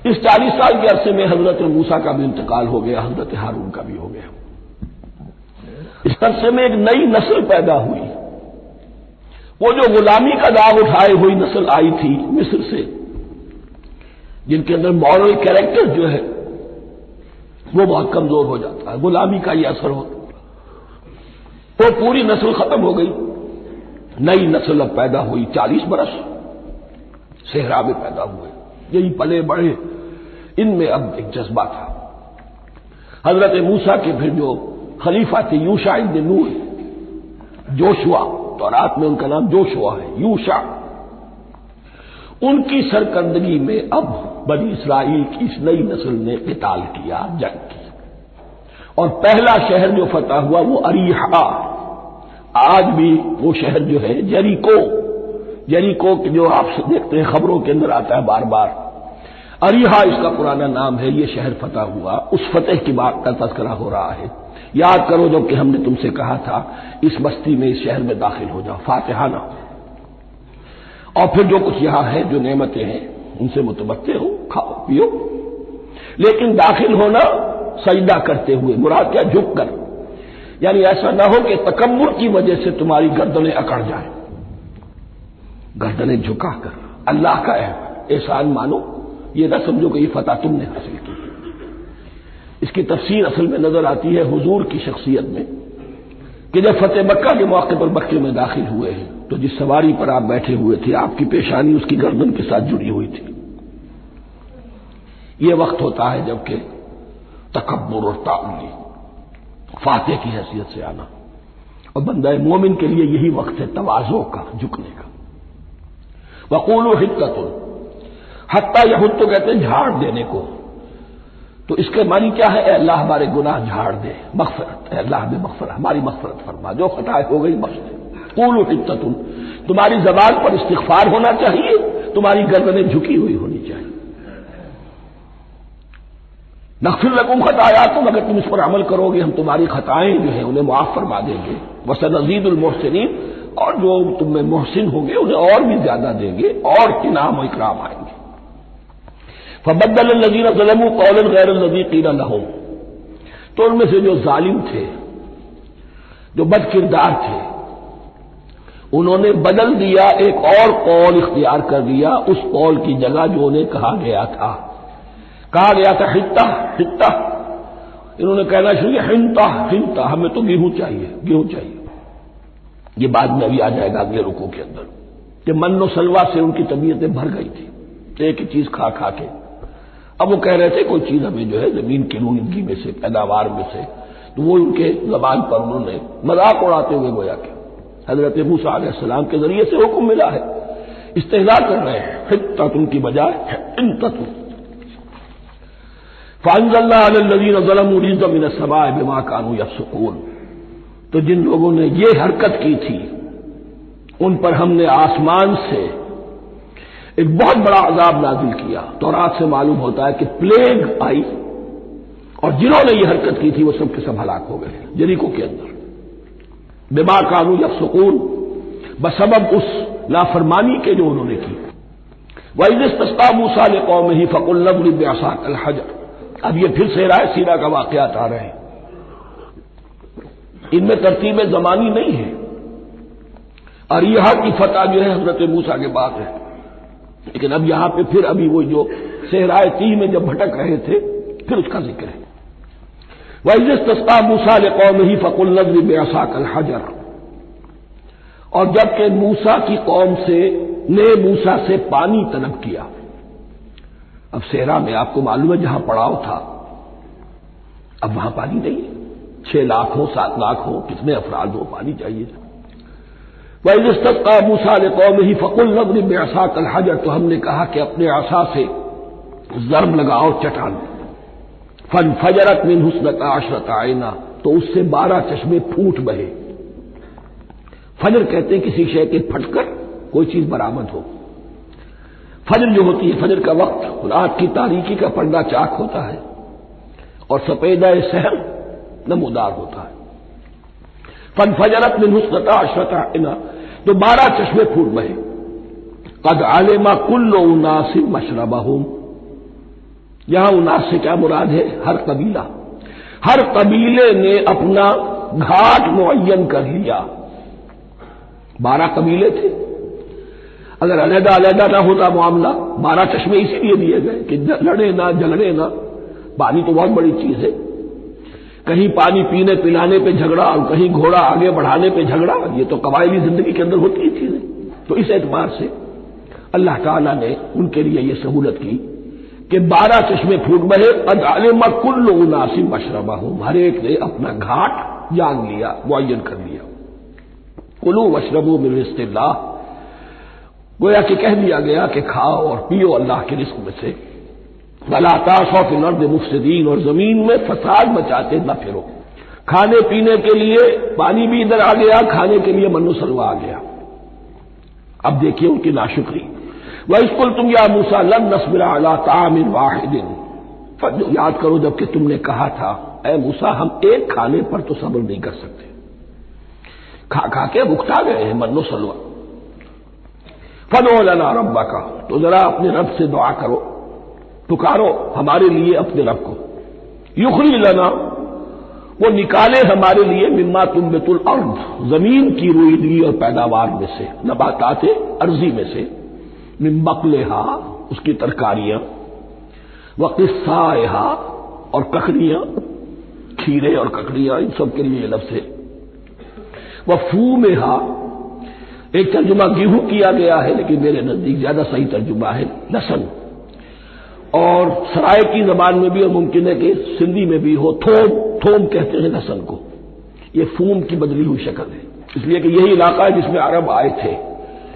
इस 40 साल के अरसे में हजरत मूसा का भी इंतकाल हो गया, हजरत हारून का भी हो गया। इस अरसे में एक नई नस्ल पैदा हुई। वो जो गुलामी का दाग उठाए हुई नस्ल आई थी मिस्र से, जिनके अंदर मॉरल कैरेक्टर जो है वो बहुत कमजोर हो जाता है, गुलामी का ये असर होता है, तो पूरी नस्ल खत्म हो गई। नई नस्ल अब पैदा हुई। 40 बरस सेहरा में पैदा हुए, यही पले बढ़े। इनमें अब एक जज्बा था। हजरत मूसा के फिर जो खलीफा थे यूशा इब्न नून, जोशुआ, तो रात में उनका नाम जोशुआ है, यूशा, उनकी सरकर्दगी में अब बनी इस्राइल की इस नई नस्ल ने क़िताल किया, जंग की। और पहला शहर जो फतह हुआ वो अरीहा। आज भी वो शहर जो है जेरिको, जेरिको जो आप देखते हैं खबरों के अंदर आता है बार बार, अरीहा इसका पुराना नाम है। ये शहर फतह हुआ, उस फतेह की बात का तज़किरा हो रहा है। याद करो जब कि हमने तुमसे कहा था इस बस्ती में, इस शहर में दाखिल हो जाओ, फातिहाना, और फिर जो कुछ यहां है, जो नेमतें हैं, उनसे मुतमत्ते हो, खाओ पियो, लेकिन दाखिल होना सजदा करते हुए, मुराद क्या, झुक कर। यानी ऐसा ना हो कि तकब्बुर की वजह से तुम्हारी गर्दनें अकड़ जाए, गर्दनें झुकाकर अल्लाह का एहसान मानो। ये ना समझो कि ये फतह तुमने हासिल की। इसकी तफसीर असल में नजर आती है हुजूर की शख्सियत में कि जब फतेह मक्का के मौके पर मक्के में दाखिल हुए हैं तो जिस सवारी पर आप बैठे हुए थे आपकी पेशानी उसकी गर्दन के साथ जुड़ी हुई थी। यह वक्त होता है जबकि तकब्बुर और ताउली, फातेह की हैसियत से आना, और बंदा मोमिन के लिए यही वक्त है तवाज़ो का, झुकने का। वक़ूलू हित्ततुन, हत्ता यहुत तो कहते हैं झाड़ देने को, तो इसके मानी क्या है, अल्लाह हमारे गुनाह झाड़ दे, मग़फ़िरत, अल्लाह में मग़फ़िरत, हमारी मग़फ़िरत फरमा, जो खताएं हो गई बख्श दे। क़ूलू हित्ततुन, तुम्हारी ज़बान पर इस्तिग़फ़ार होना चाहिए, तुम्हारी गर्दनें झुकी हुई होनी चाहिए। नग़फ़िर लकुम ख़तायाकुम, अगर तुम इस पर अमल करोगे हम तुम्हारी खताएं जो है उन्हें मुआफ़ फरमा देंगे। वसनज़ीदुल मुहसिनीन, और जो तुम में मुहसिन होंगे उन्हें और भी ज्यादा देंगे, और इनाम और इकराम आएंगे। फबद्दल लज़ीना ज़लमू क़ौलन ग़ैरल्लज़ी क़ीला लहुम, तो उनमें से जो जालिम थे, जो बदकिरदार थे, उन्होंने बदल दिया, एक और कौल इख्तियार कर दिया उस कौल की जगह जो उन्हें कहा गया था। कहा गया था हित्ता हित्ता, इन्होंने कहना शुरू किया हिंता हिंता, हमें तो गेहूं चाहिए, गेहूं चाहिए। ये बाद में अभी आ जाएगा अगले रुकू के अंदर कि मन्नो सलवा से उनकी तबीयतें भर गई थी, एक ही चीज खा खा के। अब वो कह रहे थे कोई चीज हमें जो है जमीन की रोइंदगी में से, पैदावार में से, तो वो उनके जबान पर उन्होंने मजाक उड़ाते हुए गोया कि हजरत मूसा अलैहिस्सलाम के जरिए से हुक्म मिला है, इस्तेहज़ा कर रहे हैं, हित्ततुन की बजाय हिंततुन। फ़अंज़लना अलल्लज़ीना ज़लमू रिज़्क़म मिनस समाइ बिमा कानू यफ़सुक़ून, तो जिन लोगों ने ये हरकत की थी उन पर हमने आसमान से एक बहुत बड़ा अजाब नाजिल किया। तौरात से मालूम होता है कि प्लेग आई और जिन्होंने ये हरकत की थी वो सब के सब हलाक हो गए यरीको के अंदर। बिमा कानू यफ़सुक़ून, बसबब उस लाफरमानी के जो उन्होंने की। वइज़ इस्तस्क़ा मूसा लिक़ौमिही फ़क़ुल इज़रिब बिअसाकल हजर, अब ये फिर से राय सीरा का वाक़यात आ रहे हैं। इनमें तरतीब ज़मानी नहीं है। अरीहा की फतह जो है हजरत मूसा के बाद है, लेकिन अब यहां पे फिर अभी वो जो सहराए तीह में जब भटक रहे थे फिर उसका जिक्र है। वइज़ इस्तस्क़ा मूसा लिक़ौमिही फ़क़ुल इज़रिब बिअसाकल हजर, और जबकि मूसा की कौम ने मूसा से पानी तलब किया। अब सेहरा में आपको मालूम है जहां पड़ाव था, अब वहां पानी नहीं है। 6 लाख हो, 7 लाख हो, कितने अफराद हो, पानी चाहिए। वह इस्तस्क़ा मूसा लिक़ौमिही फ़क़ुल नज़रिब बिअसाकल हजर, तो हमने कहा कि अपने आसा से ज़र्ब लगाओ चट्टान। फनफजरत मिन्हु इस्नता अशरता ऐना, तो उससे 12 चश्मे फूट बहे। फजर कहते हैं किसी शय के फटकर कोई चीज बरामद हो। फजर जो होती है, फजर का वक्त रात की तारीकी का पर्दा चाक होता है और सफेदा सहर नमूदार होता है। फनफजरत मिन्हु इस्नता अशरता ऐना, तो 12 चश्मे फूट बहे। कद आलिमा कुल्लु उनासिम मशरबहुम, यहां उनास से क्या मुराद है? हर कबीला, हर कबीले ने अपना घाट मुअय्यन कर लिया। 12 कबीले थे, अगर अलहदा अलहदा ना होता मामला, 12 चश्मे इसीलिए दिए गए कि लड़े ना, झगड़े ना। पानी तो बहुत बड़ी चीज है, कहीं पानी पीने पिलाने पे झगड़ा और कहीं घोड़ा आगे बढ़ाने पे झगड़ा, ये तो कबायली जिंदगी के अंदर होती ही चीजें। तो इस एतबार से अल्लाह ताला ने उनके लिए यह सहूलत की कि 12 चश्मे फूट बहे। कद अलिमा कुल्लु उनासिम मशरबहुम, हर एक ने अपना घाट जान लिया, मुअय्यन कर लिया। कुलू वशरबू मिन रिज़्क़िल्लाह, गोया कि कह दिया गया कि खाओ और पियो अल्लाह के रिज़्क़ में से। वला तासौ फिल अर्ज़ि मुफ़सिदीन, और जमीन में फसाद मचाते न फिरो। खाने पीने के लिए पानी भी इधर आ गया, खाने के लिए मन्नो सलवा आ गया। अब देखिए उनकी नाशुक्री। वइज़ तुम या मूसा लन नस्बिरा अला तामिन वाहिदिन, याद करो जबकि तुमने कहा था ए मूसा हम एक खाने पर तो सब्र नहीं कर सकते, खा खा के भुगता गए हैं मन्नो सलवा। फदो लना रब्बका, तो जरा अपने रब से दुआ करो, पुकारो हमारे लिए अपने रब को। युखरिज लना, वो निकाले हमारे लिए मिम्मा तुम्बितुल अर्द, जमीन की रोईदगी और पैदावार में से, नबाताते अर्जी में से, मिन बक़लिहा, उसकी तरकारियां, व क़िस्साइहा, और ककड़ियां, खीरे और ककड़ियां, इन सब के लिए लफ्ज़ है। व फूमिहा, एक तर्जुमा गेहूं किया गया है, लेकिन मेरे नजदीक ज्यादा सही तर्जुमा है लहसन। और सराय की जबान में भी और मुमकिन है कि सिंधी में भी हो, थोम, थोम कहते हैं लहसन को। यह फूम की बदली हुई शक्ल है, इसलिए कि यही इलाका है जिसमें अरब आए थे,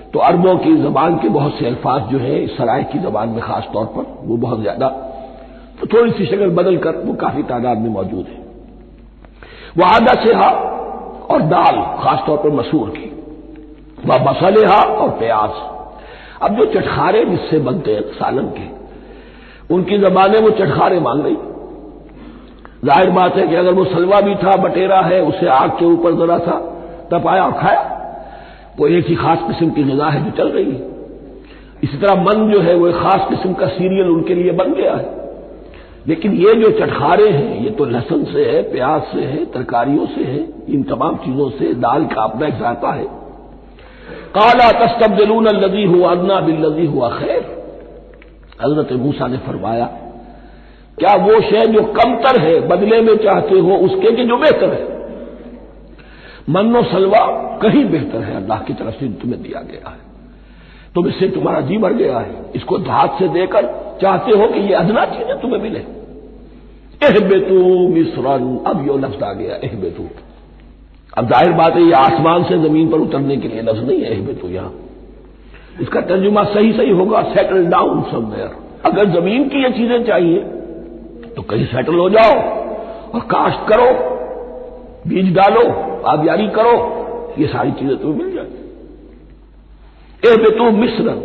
तो अरबों की जबान के बहुत से अल्फाज जो है इस सराय की जबान में खास तौर पर वो बहुत ज्यादा, तो थोड़ी सी शक्ल बदल कर वो काफी तादाद में मौजूद है। वह आदा से हा, और दाल खासतौर पर मसूर की, वह मसलेहा, और प्याज। अब जो चटखारे जिससे बनते हैं सालन के, उनकी जबानें वो चटखारे मान रही। जाहिर बात है कि अगर वो सलवा भी था, बटेरा है, उसे आग के ऊपर जरा सा तपाया और खाया, वो एक ही खास किस्म की ग़िज़ा है जो चल रही है। इसी तरह मन जो है वो एक खास किस्म का सीरियल उनके लिए बन गया है। लेकिन ये जो चटखारे हैं ये तो लहसुन से है, प्याज से है, तरकारियों से है, इन तमाम चीजों से, दाल का अपना एक जाता है। काला तस्तब्दिलून अल्लज़ी हुवा अदना बिल्लज़ी हुवा खैर, हजरत मूसा ने फरमाया क्या वो शय जो कमतर है बदले में चाहते हो उसके कि जो बेहतर है? मन्नो सलवा कहीं बेहतर है, अल्लाह की तरफ से तुम्हें दिया गया है, तुम इससे तुम्हारा जी भर गया है, इसको हाथ से देकर चाहते हो कि ये अदना चीजें तुम्हें मिले। एहबेतू मिस्रन, अब यो लफ्ज आ गया एहबेतू। अब जाहिर बात है ये आसमान से जमीन पर उतरने के लिए लफ्ज नहीं है एहबेतू, यहां इसका तर्जुमा सही सही होगा सेटल डाउन समवेयर। अगर जमीन की ये चीजें चाहिए तो कहीं सेटल हो जाओ और काश्त करो, बीज डालो, आबियारी करो, ये सारी चीजें तुम्हें मिल जाएगी। एहबेतू मिस्रन,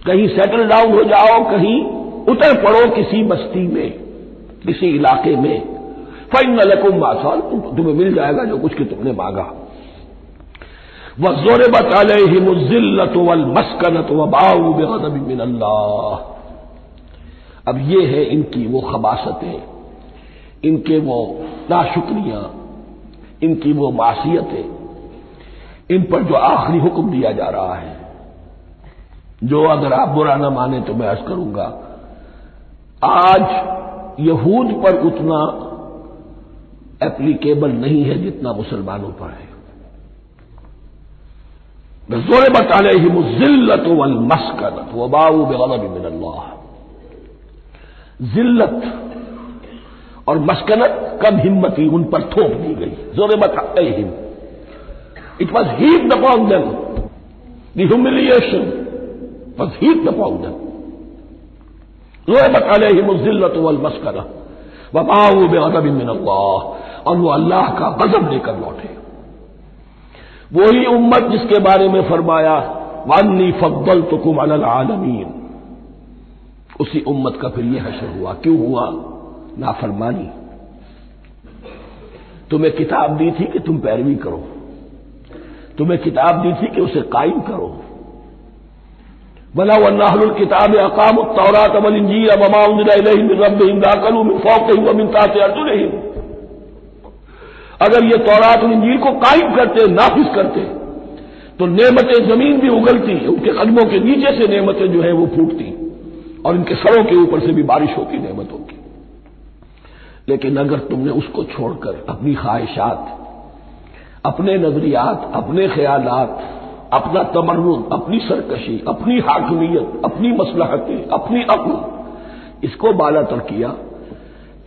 कहीं सेटल डाउन हो जाओ, कहीं उतर पड़ो किसी बस्ती में, किसी इलाके में। फइन्न लकुम मा सअलतुम, तुम्हें मिल जाएगा जो कुछ कि तुमने मांगा। वज़ुरिबत अलैहिमुज़ ज़िल्लतु वल मस्कनतु वबाउ बिग़ज़बिन मिनल्लाह। अब ये है इनकी वो खबासतें, इनके वो नाशुक्रियां, इनकी वो मासियतें, इन पर जो आखिरी हुक्म दिया जा रहा है, जो अगर आप बुरा न माने तो मैं अर्ज करूंगा, आज यहूद पर उतना एप्लीकेबल नहीं है जितना मुसलमानों पर है। ज़ुरिबत अलैहिमुज़ ज़िल्लतु वल मस्कनतु वबाउ बिग़ज़बिन मिनल्लाह। जिल्लत और मस्कनत कम हिम्मती उन पर थोप दी गई। ज़ुरिबत अलैहिम, it was heaped upon them, the humiliation was heaped upon them. ज़ुरिबत अलैहिम ज़िल्लत वल मस्कना व बाऊ बिग़ज़बिन मिन अल्लाह, और वो अल्लाह का गज़ब लेकर लौटे। वही उम्मत जिसके बारे में फरमाया वन्नी फद्दलतुकुम अलल आलमीन, उसी उम्मत का फिर यह हश्र हुआ। क्यों हुआ? नाफरमानी। तुम्हें किताब दी थी कि तुम पैरवी करो, तुम्हें किताब दी थी कि उसे कायम करो। वलौ अन्ना अहलुल किताब अक़ामुत तौरात वल इंजील वमा उन्ज़िला इलैहिम मिन रब्बिहिम लअकलू मिन फ़ौक़िहिम व मिन तहति अर्जुलिहिम, अगर ये तौरात और इंजील को कायम करते, नाफिज करते, तो नेमतें जमीन भी उगलती, उनके कदमों के नीचे से नेमतें जो है वो फूटती और इनके सरों के ऊपर से भी बारिश होती नेमतों की। लेकिन अगर तुमने उसको छोड़कर अपनी ख्वाहिशात, अपने नजरियात, अपने ख्यालात, अपना तमर्रुद, अपनी सरकशी, अपनी हाकिमियत, अपनी मसलहतें, अपनी अक्ल, इसको बालातर किया,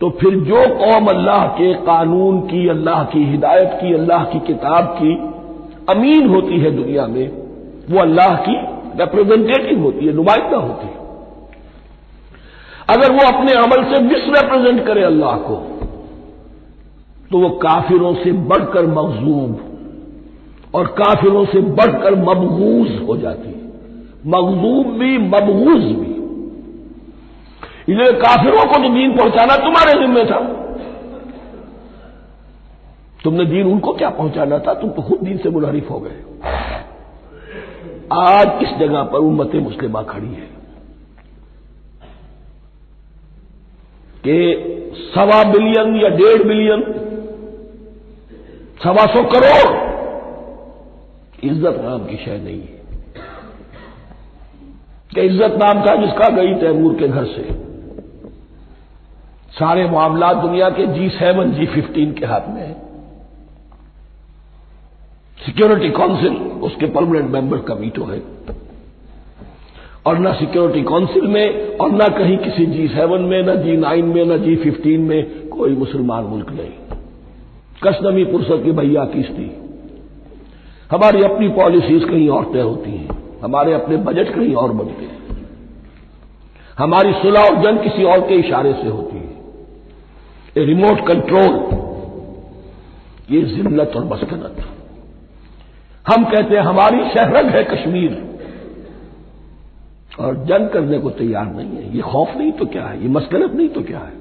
तो फिर जो कौम अल्लाह के कानून की, अल्लाह की हिदायत की, अल्लाह की किताब की अमीन होती है दुनिया में, वो अल्लाह की रिप्रेजेंटेटिव होती है, नुमाइंदा होती है। अगर वो अपने अमल से मिसरिप्रेजेंट करे अल्लाह को, तो वो काफिरों से बढ़कर मग़ज़ूब और काफिरों से बढ़कर मबगूज हो जाती है। मग़ज़ूब भी मबगूज भी। इसलिए काफिरों को तो दीन पहुंचाना तुम्हारे जिम्मे था। तुमने दीन उनको क्या पहुंचाना था? तुम तो खुद दीन से मुनहरिफ हो गए। आज इस जगह पर उम्मत मुस्लिमा खड़ी है कि 1.25 बिलियन या 1.5 बिलियन, 125 करोड़ इज्जत नाम की शय नहीं है। कि इज्जत नाम था जिसका गई तैमूर के घर से। सारे मामला दुनिया के G7 G15 के हाथ में है। सिक्योरिटी काउंसिल उसके परमानेंट मेंबर का वीटो है, और ना सिक्योरिटी काउंसिल में और ना कहीं किसी G7 में, ना G9 में, ना G15 में कोई मुसलमान मुल्क नहीं। कसनमी पुरसत की भैया किस्ती। हमारी अपनी पॉलिसीज कहीं और तय होती हैं, हमारे अपने बजट कहीं और बनते हैं, हमारी सुलह और जंग किसी और के इशारे से होती है। ये रिमोट कंट्रोल, ये जिल्लत और मस्कनत। हम कहते हैं हमारी शहरग है कश्मीर, और जंग करने को तैयार नहीं है। ये खौफ नहीं तो क्या है? ये मस्कनत नहीं तो क्या है?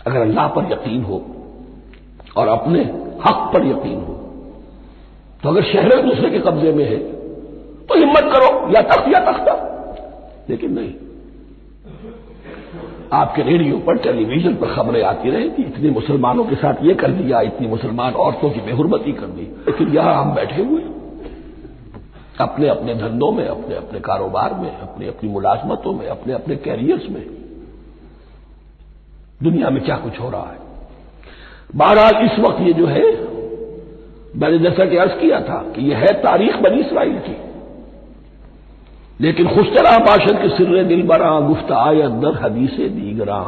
अगर अल्लाह पर यकीन हो और अपने हक पर यकीन हो, तो अगर शहर दूसरे के कब्जे में है तो हिम्मत करो, या तख्त या तख्ता। लेकिन नहीं, आपके रेडियो पर, टेलीविजन पर खबरें आती रहेगी, इतने मुसलमानों के साथ ये कर दिया, इतनी मुसलमान औरतों की बेहुरमती कर दी। लेकिन यहां हम बैठे हुए अपने अपने धंधों में, अपने अपने कारोबार में, अपनी अपनी मुलाजमतों में, अपने अपने कैरियर्स में। दुनिया में क्या कुछ हो रहा है। बहरहाल इस वक्त ये जो है, मैंने जैसा कि अर्ज किया था कि यह है तारीख बनी इसराइल की, लेकिन खुशतरा बाशत के सिर्रे दिल बरा गुफ्त आयत दर हदीसे दीगरा,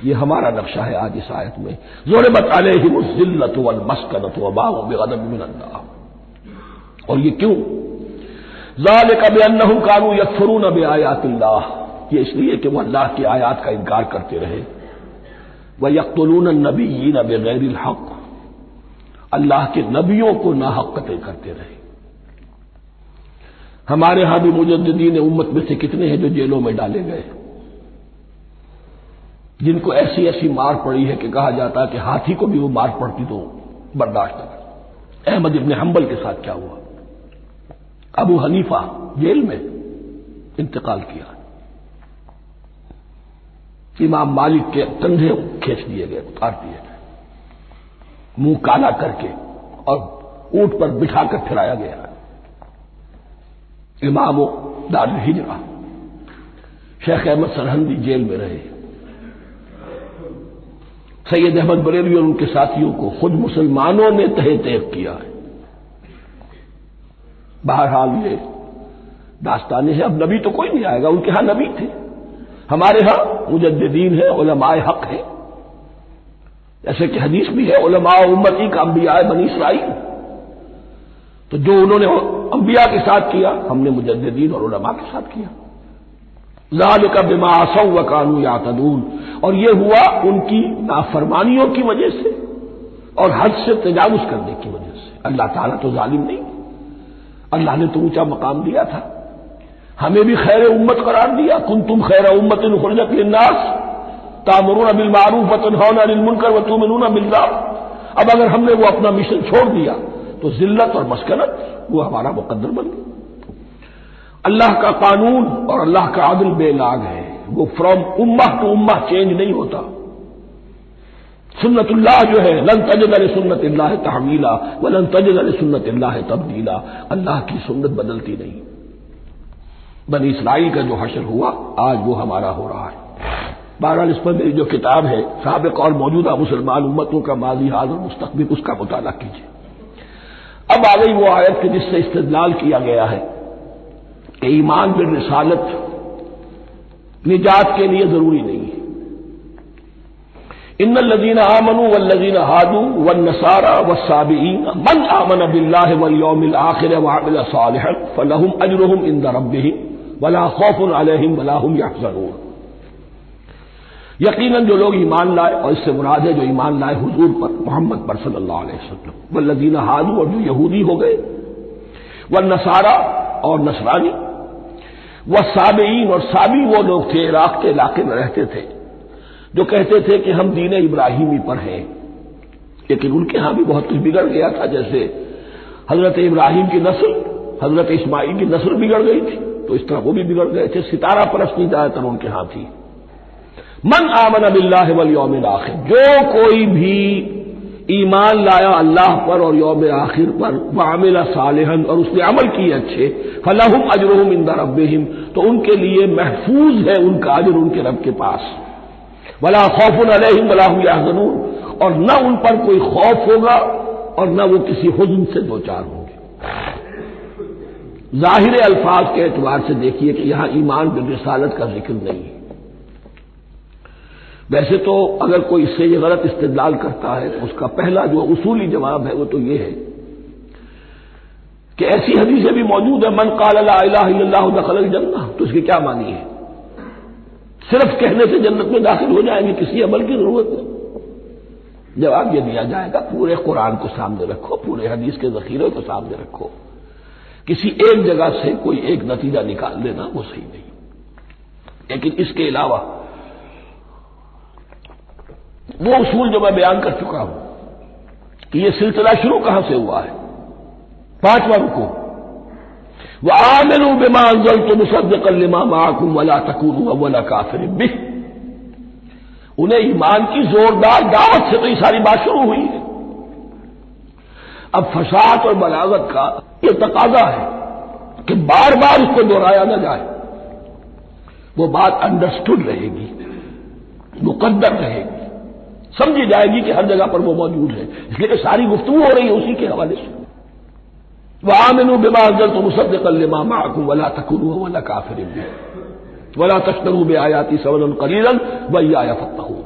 ये हमारा नक्शा है आज इस आयत में। ज़ुरिबत अलैहिम ज़िल्लत वल मस्कनत व बाऊ बिग़ज़बिन मिन अल्लाह। और ये क्यों? ज़ालिका बिअन्नहुम कानू यकफुरून बिआयातिल्लाह, ये इसलिए कि वो अल्लाह की आयात का इनकार करते रहे। व यक़्तुलून अन्नबिय्यीन बिग़ैरिल हक़, अल्लाह के नबियों को नाहक कत्ल करते रहे। हमारे यहां भी मुजद्दिदीन उम्मत में से कितने हैं जो जेलों में डाले गए, जिनको ऐसी ऐसी मार पड़ी है कि कहा जाता है कि हाथी को भी वो मार पड़ती तो बर्दाश्त कर। अहमद इब्न हंबल के साथ क्या हुआ? अबू हनीफा जेल में इंतकाल किया। इमाम मालिक के कंधे खींच दिए गए, उतार दिए गए, मुंह काला करके और ऊंट पर बिठाकर फिराया गया। इमाम दारुल हिजरा शेख अहमद सरहंदी जेल में रहे। सैयद अहमद बरेलवी और उनके साथियों को खुद मुसलमानों ने तहे तैब किया है। बहरहाल ये दास्तानें हैं। अब नबी तो कोई नहीं आएगा, उनके यहां नबी थे, हमारे यहां मुजद्दिदीन है, उलमाए हक है। जैसे कि हदीस भी है, उलमा उम्मती का अंबिया बनी इस्राइल। तो जो उन्होंने अंबिया के साथ किया, हमने मुजद्दिदीन और उलमा के साथ किया। ज़ालिका बिमा असौ व कानू यातदून, और ये हुआ उनकी नाफरमानियों की वजह से और हद से तजावुज करने की वजह से। अल्लाह ताला तो जालिम नहीं, अल्लाह ने तो ऊंचा मकाम दिया था, हमें भी खैर उम्मत करार दिया। कुंतुम खैर उम्मतिन उखरिजत लिन्नास तामुरून बिल मारूफ व तनहौना अनिल मुनकर व तुमिनूना बिल्लाह। अब अगर हमने वो अपना मिशन छोड़ दिया तो जिल्लत और मस्कनत वो हमारा मुकद्दर बन गया। अल्लाह का कानून और अल्लाह का अदल बेलाग है, वो फ्रॉम उम्मह टू उम्मह चेंज नहीं होता। सुन्नतुल्लाह जो है, लन तजिद लिसुन्नतिल्लाह तहवीला व लन तजिद लिसुन्नतिल्लाह तब्दीला, अल्लाह की सुन्नत बदलती नहीं। बनी इस्राइल का जो हशर हुआ, आज वो हमारा हो रहा है। बहरहाल इस पर मेरी जो किताब है, साबिक और मौजूदा मुसलमान उम्मतों का माजी हाल और मुस्तकबिल, उसका मुताला कीजिए। अब आ गई वो आयत कि जिससे इस्तेदलाल किया गया है कि ईमान बिल रिसालत निजात के लिए जरूरी नहीं है। इन्नल्लज़ीना आमनू वल्लज़ीना हादू वन्नसारा वस्साबिईन मन आमन बिल्लाहि वल यौमिल आखिर व अमिल सालिहन फलहुम अजरुहुम इंदा रब्बिहिम वला खौफुन अलैहिम वला हुम यहज़नून। यकीनन जो लोग ईमान लाए, और इससे मुराद है जो ईमान लाए हुजूर पर, मोहम्मद पर सल्लल्लाहु अलैहि वसल्लम, वल्लज़ीना हादू, और जो यहूदी हो गए, वन्नसारा, और नसरानी, वस्साबिईन, और साबी वो लोग थे इराक के इलाके में रहते थे जो कहते थे कि हम दीन इब्राहिमी पर हैं, लेकिन उनके यहां भी बहुत कुछ बिगड़ गया था। जैसे हजरत इब्राहिम की नस्ल, हजरत इस्माइल की नस्ल बिगड़ गई थी, तो इस तरह वो भी बिगड़ गए थे। सितारा परस्ती ज्यादातर उनके यहां थी। मन आमन बिल्लाहि वल यौमिल आखिर, जो कोई भी ईमान लाया अल्लाह पर और यौम आखिर पर, व अमिल सालिहन, और उसने अमल किए अच्छे, फलहुम अजरुहुम इंदा रब्बिहिम, तो उनके लिए महफूज है उनका अजर उनके रब के पास। वला खौफुन अलैहिम वला हुम यहज़नून, और न उन पर कोई खौफ होगा और न वो किसी हुज़्न से दो चार होंगे। जाहिर अल्फाज के एतबार से देखिए कि यहां ईमान बिल रिसालत का जिक्र नहीं है। वैसे तो अगर कोई इससे ये गलत इस्तेदलाल करता है तो उसका पहला जो उसूली जवाब है वो तो ये है कि ऐसी हदीसें भी मौजूद है, मन क़ाल ला इलाहा इल्लल्लाह दख़लल जन्नह, तो इसकी क्या मानी है? सिर्फ कहने से जन्नत में दाखिल हो जाएंगे, किसी अमल की जरूरत नहीं। जवाब यह दिया जाएगा, पूरे कुरान को सामने रखो, पूरे हदीस के जखीरे को सामने रखो, किसी एक जगह से कोई एक नतीजा निकाल लेना वो सही नहीं। लेकिन इसके अलावा वो उसूल जो मैं बयान कर चुका हूं कि यह सिलसिला शुरू कहां से हुआ है। 5वां रुकू, व आमिनू बिमा अंज़लतु मुसद्दिक़न लिमा मअकुम वला तकूनू अव्वला काफ़िरिन बिह। उन्हें ईमान की जोरदार दावत से तो ये सारी बात शुरू हुई है। अब फसाहत और बलागत का यह तकाजा है कि बार बार उसको दोहराया न जाए, वो बात अंडरस्टूड रहेगी, मुकद्दर रहेगी, समझी जाएगी कि हर जगह पर वो मौजूद है। इसलिए सारी गुफ्तगू हो रही है उसी के हवाले से। वआमिनू बिमा अंज़लतु मुसद्दिक़न लिमा मअकुम वला तकूनू अव्वला काफ़िरिन बिह वला तश्तरू बिआयाती समनन क़लीलन वइय्याया फत्तक़ून।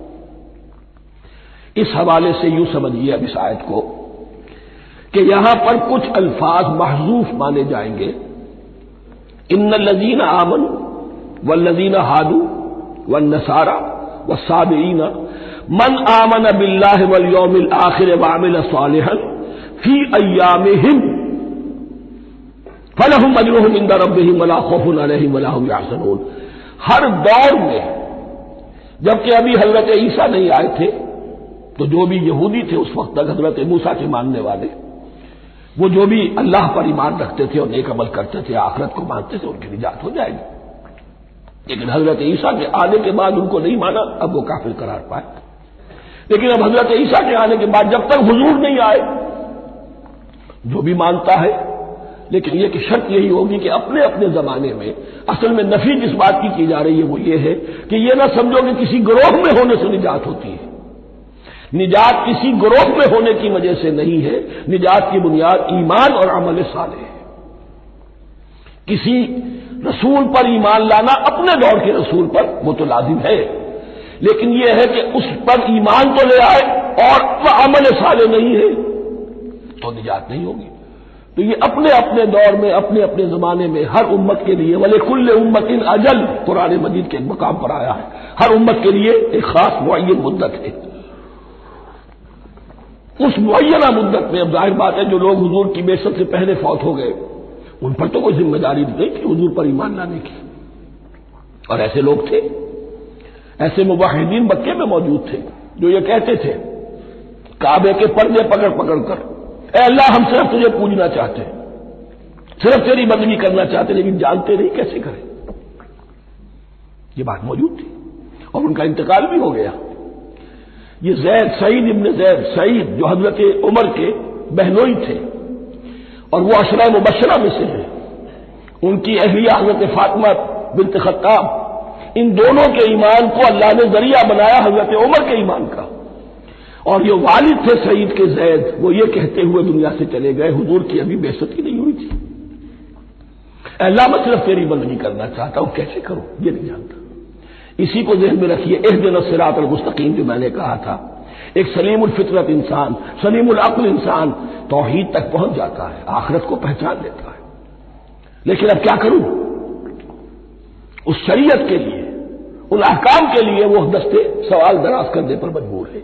इस हवाले से यूं समझिए अब इस आयत को कि यहां पर कुछ अल्फाज महजूफ माने जाएंगे। इन्नल्लज़ीना आमनू वल्लज़ीना हादू वन्नसारा वस्साबिईन मन आमन बिल्लाहि वल यौमिल आखिर व अमिल सालिहन फी अय्यामिहिम फलहुम अजरुहुम इंदा रब्बिहिम वला खौफुन अलैहिम वला हुम यहज़नून। हर दौर में, जबकि अभी हजरत ईसा नहीं आए थे, तो जो भी यहूदी थे उस वक्त तक हजरत मूसा के मानने वाले, वो जो भी अल्लाह पर ईमान रखते थे और नेक अमल करते थे, आखिरत को मानते थे, उनकी निजात हो जाएगी। लेकिन हजरत ईसा के आने के बाद उनको नहीं माना, अब वो काफिर करार पाए। लेकिन अब हजरत ईसा के आने के बाद जब तक हुजूर नहीं आए, जो भी मानता है, लेकिन यह कि शर्त यही होगी कि अपने अपने जमाने में, असल में नफी जिस बात की जा रही है वो ये है कि यह ना समझो कि किसी गिरोह में होने से निजात होती है। निजात किसी गिरोह में होने की वजह से नहीं है, निजात की बुनियाद ईमान और अमल सालेह है। किसी रसूल पर ईमान लाना, अपने दौर के रसूल पर, वो तो लाजिम है, लेकिन यह है कि उस पर ईमान तो ले आए और वह अमल साले नहीं है तो निजात नहीं होगी। तो ये अपने अपने दौर में अपने अपने जमाने में हर उम्मत के लिए वले कुल्ले उम्मतिन अजल कुरान मजीद के मकाम पर आया है। हर उम्मत के लिए एक खास मुअय्यन मुद्दत है। उस मुअय्यना मुद्दत में अब जाहिर बात है जो लोग हुजूर की बेशत से पहले फौत हो गए उन पर तो कोई जिम्मेदारी नहीं थी हुजूर पर ईमान लाने की। और ऐसे लोग थे, ऐसे मुवाहिदीन मक्के में मौजूद थे जो ये कहते थे काबे के पर्दे पकड़ पकड़ कर, ए अल्लाह हम सिर्फ तुझे पूजना चाहते हैं, सिर्फ तेरी बंदगी करना चाहते हैं, लेकिन जानते नहीं कैसे करें। ये बात मौजूद थी और उनका इंतकाल भी हो गया। ये जैद सईद इब्न जैद सईद जो हजरत उमर के बहनोई थे और वो अशरा मुबशरा में से हैं, उनकी अहलिया हजरत फातिमा बिन्त खत्ताब, इन दोनों के ईमान को अल्लाह ने जरिया बनाया हजरत उमर के ईमान का। और ये वालिद थे सईद के जैद, वो ये कहते हुए दुनिया से चले गए हुजूर की अभी बेइज्जत ही नहीं हुई थी, अल्लाह मैं सिर्फ तेरी बंदगी करना चाहता हूं, कैसे करूं ये नहीं जानता। इसी को ज़हन में रखिए, इहदिना सिरातल मुस्तकीम जो मैंने कहा था, एक सलीमुल फितरत इंसान, सलीमुल अक्ल इंसान तौहीद तक पहुंच जाता है, आखिरत को पहचान लेता है। लेकिन अब क्या करूं, उस शरीयत के लिए उन अहकाम के लिए वो दस्ते सवाल दराज करने पर मजबूर है।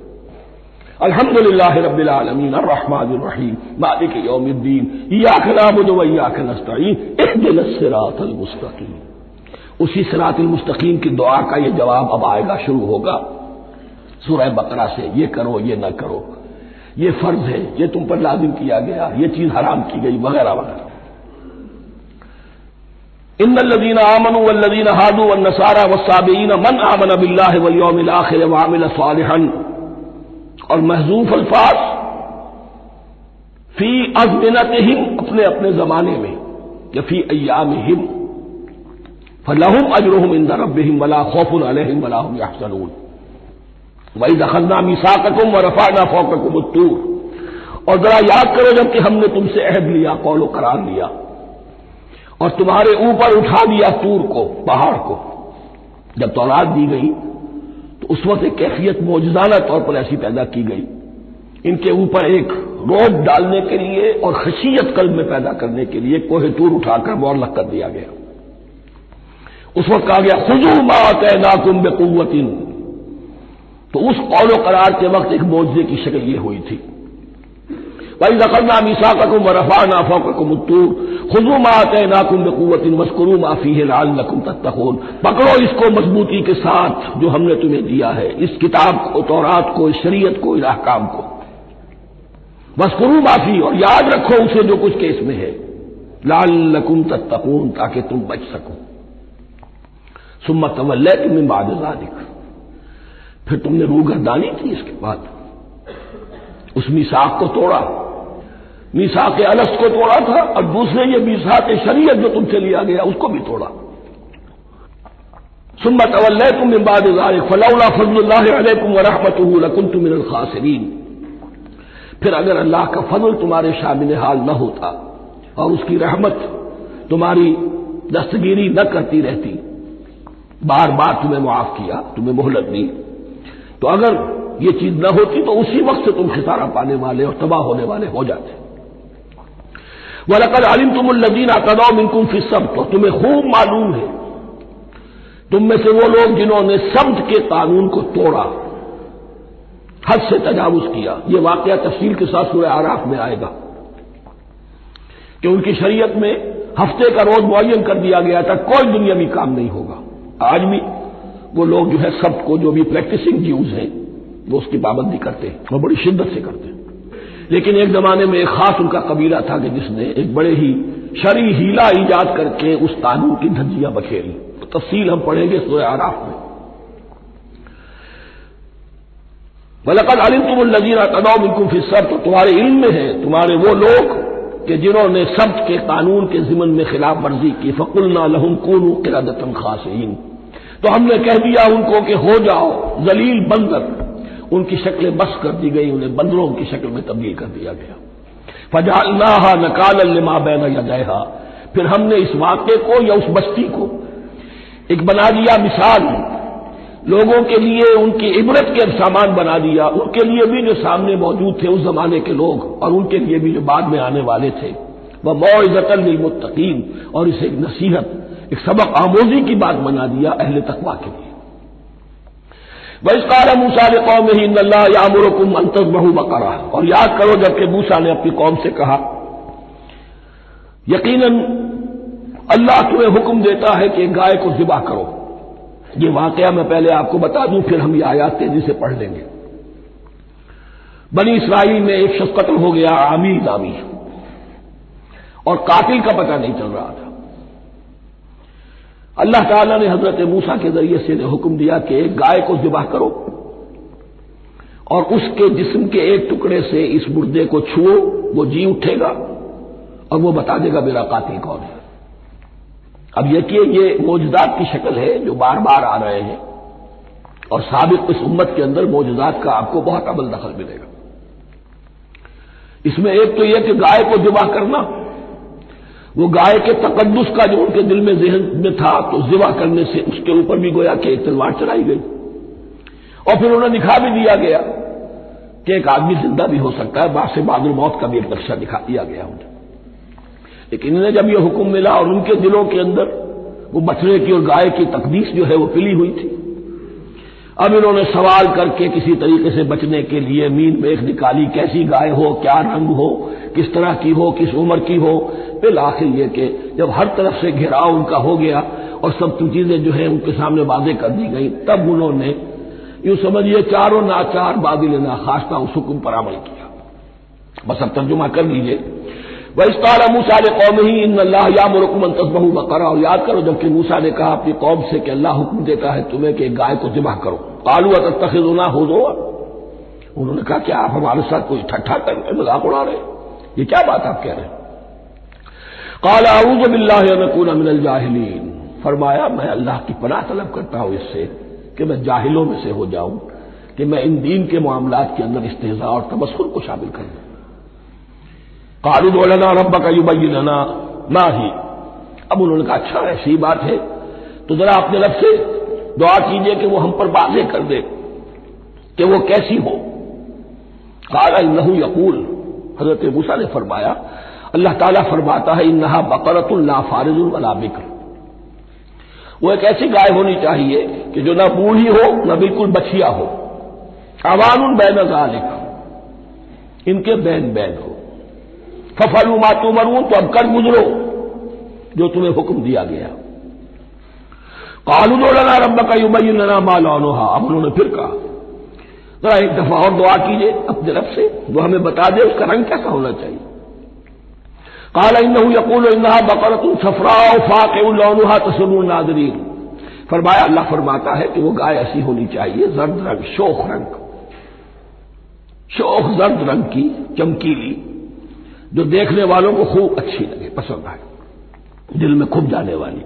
अल्हम्दुलिल्लाह रब्बिल आलमीन अर्रहमानिर रहीम मालिक यौमिद्दीन इय्याका नअबुदु व इय्याका नस्तईन इहदिनस सिरातल मुस्तकीम। उसी सिरातल मुस्तकीम की दुआ का ये जवाब अब आएगा, शुरू होगा सूरह बकरा से। ये करो, ये न करो, ये फर्ज है, ये तुम पर लाजिम किया गया, ये चीज हराम की गई, वगैरह वगैरह। इन्नल्लज़ीना आमनू वल्लज़ीना हादू वन्नसारा वस्साबिईन मन आमन बिल्लाहि वल यौमिल आखिर व अमिल सालिहन। और महजूफ अल्फाज फी अज़मिनतिहिम, अपने अपने जमाने में, या फी अय्यामिहिम, फलहुम अजरुहुम इंदा रब्बिहिम वला खौफुन अलैहिम वला हुम यहज़नून। वइज़ अख़ज़ना मीसाक़कुम व रफ़अना फ़ौक़कुम अत्तूर। और जरा याद करो जब कि हमने तुमसे अहद लिया, कौल करार लिया, और तुम्हारे ऊपर उठा दिया तूर को, पहाड़ को। जब तौरात दी गई तो उस वक्त एक कैफियत मौजज़ाना तौर पर ऐसी पैदा की गई, इनके ऊपर एक रोब डालने के लिए और खशियत कल्ब में पैदा करने के लिए कोहे तूर उठाकर मुअल्लक़ कर दिया गया। उस वक्त कहा गया खुज़ू मा आतैनाकुम बिक़ुव्वतिन। तो उस कौल करार के वक्त एक मौजज़े की शक्ल ये हुई थी, वइज़ अख़ज़ना मीसाक़कुम व रफ़अना फ़ौक़कुम अत्तूर खुज़ू मा आतैनाकुम बिक़ुव्वतिन वज़्कुरू मा फ़ीहि लअल्लकुम तत्तक़ून। पकड़ो इसको मजबूती के साथ जो हमने तुम्हें दिया है, इस किताब को, तौरात को, इस शरीयत को, इस अहकाम को। वज़्कुरू मा फ़ीहि, और याद रखो उसे जो कुछ के इसमें है, लअल्लकुम तत्तक़ून, ताकि तुम बच सको। सुम्मा तवल्लैतुम मिन बअद ज़ालिक, फिर तुमने रूगर्दानी की इसके बाद, उस मीसाक को तोड़ा, मीसाक अलस को तोड़ा था, और दूसरे ये मीसाक शरीयत जो तुमसे लिया गया उसको भी तोड़ा। सुम्मा तवल्लैतुम मिन बअद ज़ालिक फलौला फ़ज़्लुल्लाहि अलैकुम व रहमतुहु लकुन्तुम मिनल ख़ासिरीन। फिर अगर अल्लाह का फजल तुम्हारे शामिल हाल न होता और उसकी रहमत तुम्हारी दस्तगीरी न करती रहती, बार बार तुम्हें मुआफ किया, तुम्हें मोहलत दी, तो अगर ये चीज न होती तो उसी वक्त से तुम खिसारा पाने वाले और तबाह होने वाले हो जाते। वलक़द अलिमतुमुल्लज़ीना अतदौ मिनकुम फ़िस्सब्त, तो तुम्हें खूब मालूम है तुम में से वो लोग जिन्होंने सब्त के कानून को तोड़ा, हद से तजावुज किया। ये वाकया तफसील के साथ सूरह आराफ में आएगा कि उनकी शरीयत में हफ्ते का रोज मुअय्यन कर दिया गया था, कोई दुनियावी काम नहीं होगा। आज भी वो लोग जो है सब्त को, जो भी प्रैक्टिसिंग ज्यूज हैं, वो उसकी पाबंदी करते हैं और बड़ी शिद्दत से करते हैं। लेकिन एक जमाने में एक खास उनका कबीला था कि जिसने एक बड़े ही शरई हीला ईजाद करके उस कानून की धज्जियां बखेरी। तो तफसील हम पढ़ेंगे सूरह आराफ में। वलक़द अलिमतुमुल्लज़ीना अतदौ मिनकुम फ़िस्सब्त, तो तुम्हारे इल्म में है तुम्हारे वो लोग कि जिन्होंने सब्त के कानून के ज़िमन में खिलाफ वर्जी की। फ़क़ुलना लहुम कूनू क़िरदतन ख़ासिईन, तो हमने कह दिया उनको कि हो जाओ जलील बंदर। उनकी शक्लें बस कर दी गई, उन्हें बंदरों की शक्ल में तब्दील कर दिया गया। फजअलनाहा नकालन लिमा बैन यदैहा, फिर हमने इस वाक़े को या उस बस्ती को एक बना दिया मिसाल लोगों के लिए उनकी इबरत के सामान बना दिया, उनके लिए भी जो सामने मौजूद थे उस जमाने के लोग और उनके लिए भी जो बाद में आने वाले थे। वह मौइज़तन लिलमुत्तकीन, और इसे एक नसीहत, एक सबक आमोजी की बात बना दिया अहले तकवा के लिए। वइज़ क़ाल मूसा लिक़ौमिही इन्नल्लाह यामुरुकुम अन तज़बहू बक़रा, और याद करो जबकि मूसा ने अपनी कौम से कहा, यकीनन अल्लाह तुम्हें हुक्म देता है कि गाय को ज़िबा करो। ये वाकया मैं पहले आपको बता दूं, फिर हम ये आयात तेजी से पढ़ लेंगे। बनी इसराइल में एक शख्स कत्ल हो गया, आमीर नामी, और कातिल का पता नहीं चल रहा था। अल्लाह ताला ने हजरत मूसा के जरिए से हुक्म दिया कि एक गाय को ज़िबा करो और उसके जिस्म के एक टुकड़े से इस मुर्दे को छुओ, वो जी उठेगा और वो बता देगा मेरा कातिल कौन है। अब देखिए, ये मौजूदात की शक्ल है जो बार बार आ रहे हैं, और साबिक इस उम्मत के अंदर मौजूदात का आपको बहुत अमल दखल मिलेगा। इसमें एक तो यह कि गाय को ज़िबा करना, वो गाय के तकद्दुस का जो उनके दिल में ज़हन में था, तो ज़िबा करने से उसके ऊपर भी गोया कि एक तलवार चलाई गई, और फिर उन्हें दिखा भी दिया गया कि एक आदमी जिंदा भी हो सकता है। बासे बादुल मौत का भी एक नक्शा दिखा दिया गया उन्हें। लेकिन इन्हें जब यह हुक्म मिला और उनके दिलों के अंदर वो बछड़े की और गाय की तकदीस जो है वो पिली हुई थी, अब इन्होंने सवाल करके किसी तरीके से बचने के लिए मीन मेख निकाली, कैसी गाय हो, क्या रंग हो, किस तरह की हो, किस उम्र की हो। फिर आखिर यह कि जब हर तरफ से घेराव उनका हो गया और सब चीजें जो है उनके सामने वाज़ेह कर दी गई, तब उन्होंने यूं समझिए चारों नाचार बादिल नाखास्ता उस हुक्म पर अमल किया। बस अब तर्जुमा कर लीजिए। वइज़ क़ाल मूसा लिक़ौमिही इन्नल्लाह यामुरुकुम अन तज़बहू बक़रा, और याद करो जबकि मूसा ने कहा अपनी कौम से कि अल्लाह हुक्म देता है तुम्हें कि गाय को ज़िबह करो। क़ालू अतत्तख़िज़ुना हुज़ुवा, उन्होंने कहा कि आप हमारे साथ कोई ठट्ठा कर रहे, मजाक उड़ा रहे, ये क्या बात आप कह रहे हैं। क़ाल अऊज़ु बिल्लाहि अन अकूना मिनल जाहिलीन, फरमाया मैं अल्लाह की पनाह तलब करता हूं इससे कि मैं जाहिलों में से हो जाऊं, कि मैं इन दीन के मामलात के अंदर इस्तेज़ा और तमस्खुर को शामिल कर दूं। क़ालू उदउ लना रब्बक युबय्यिन लना मा ही, अब उन्होंने कहा अच्छा ऐसी बात है तो जरा अपने रब से दुआ कीजिए कि वो हम पर वाज़ेह कर दे कि वो कैसी हो। क़ाल इन्नहु यक़ूल, हज़रत मूसा ने फरमाया, अल्लाह ताला फरमाता है इन्नहा बक़रतुन ला फ़ारिज़ुन वला बिक्र, वो एक ऐसी गाय होनी चाहिए कि जो ना बूढ़ी हो ना बिल्कुल बछिया हो, अवानुन बैन ज़ालिक, इनके बैन बैन हो। फफलू मा तुमरून, तो अब कर गुजरो जो तुम्हें हुक्म दिया गया। क़ालू उदउ लना रब्बक युबय्यिन लना मा लौनुहा, अब उन्होंने फिर कहा जरा एक दफा और दुआ कीजिए अपने रब से, वो हमें बता दे उसका रंग कैसा होना चाहिए। क़ाल इन्नहु यक़ूलु इन्नहा बक़रतुन सफ़राउ फ़ाक़िउन लौनुहा तसुर्रुन नाज़िरीन, फरमाया अल्लाह फरमाता है कि वो गाय ऐसी होनी चाहिए जर्द रंग, शोख रंग, शोख जर्द रंग की, चमकीली, जो देखने वालों को खूब अच्छी लगे, पसंद आए, दिल में खुब जाने वाली।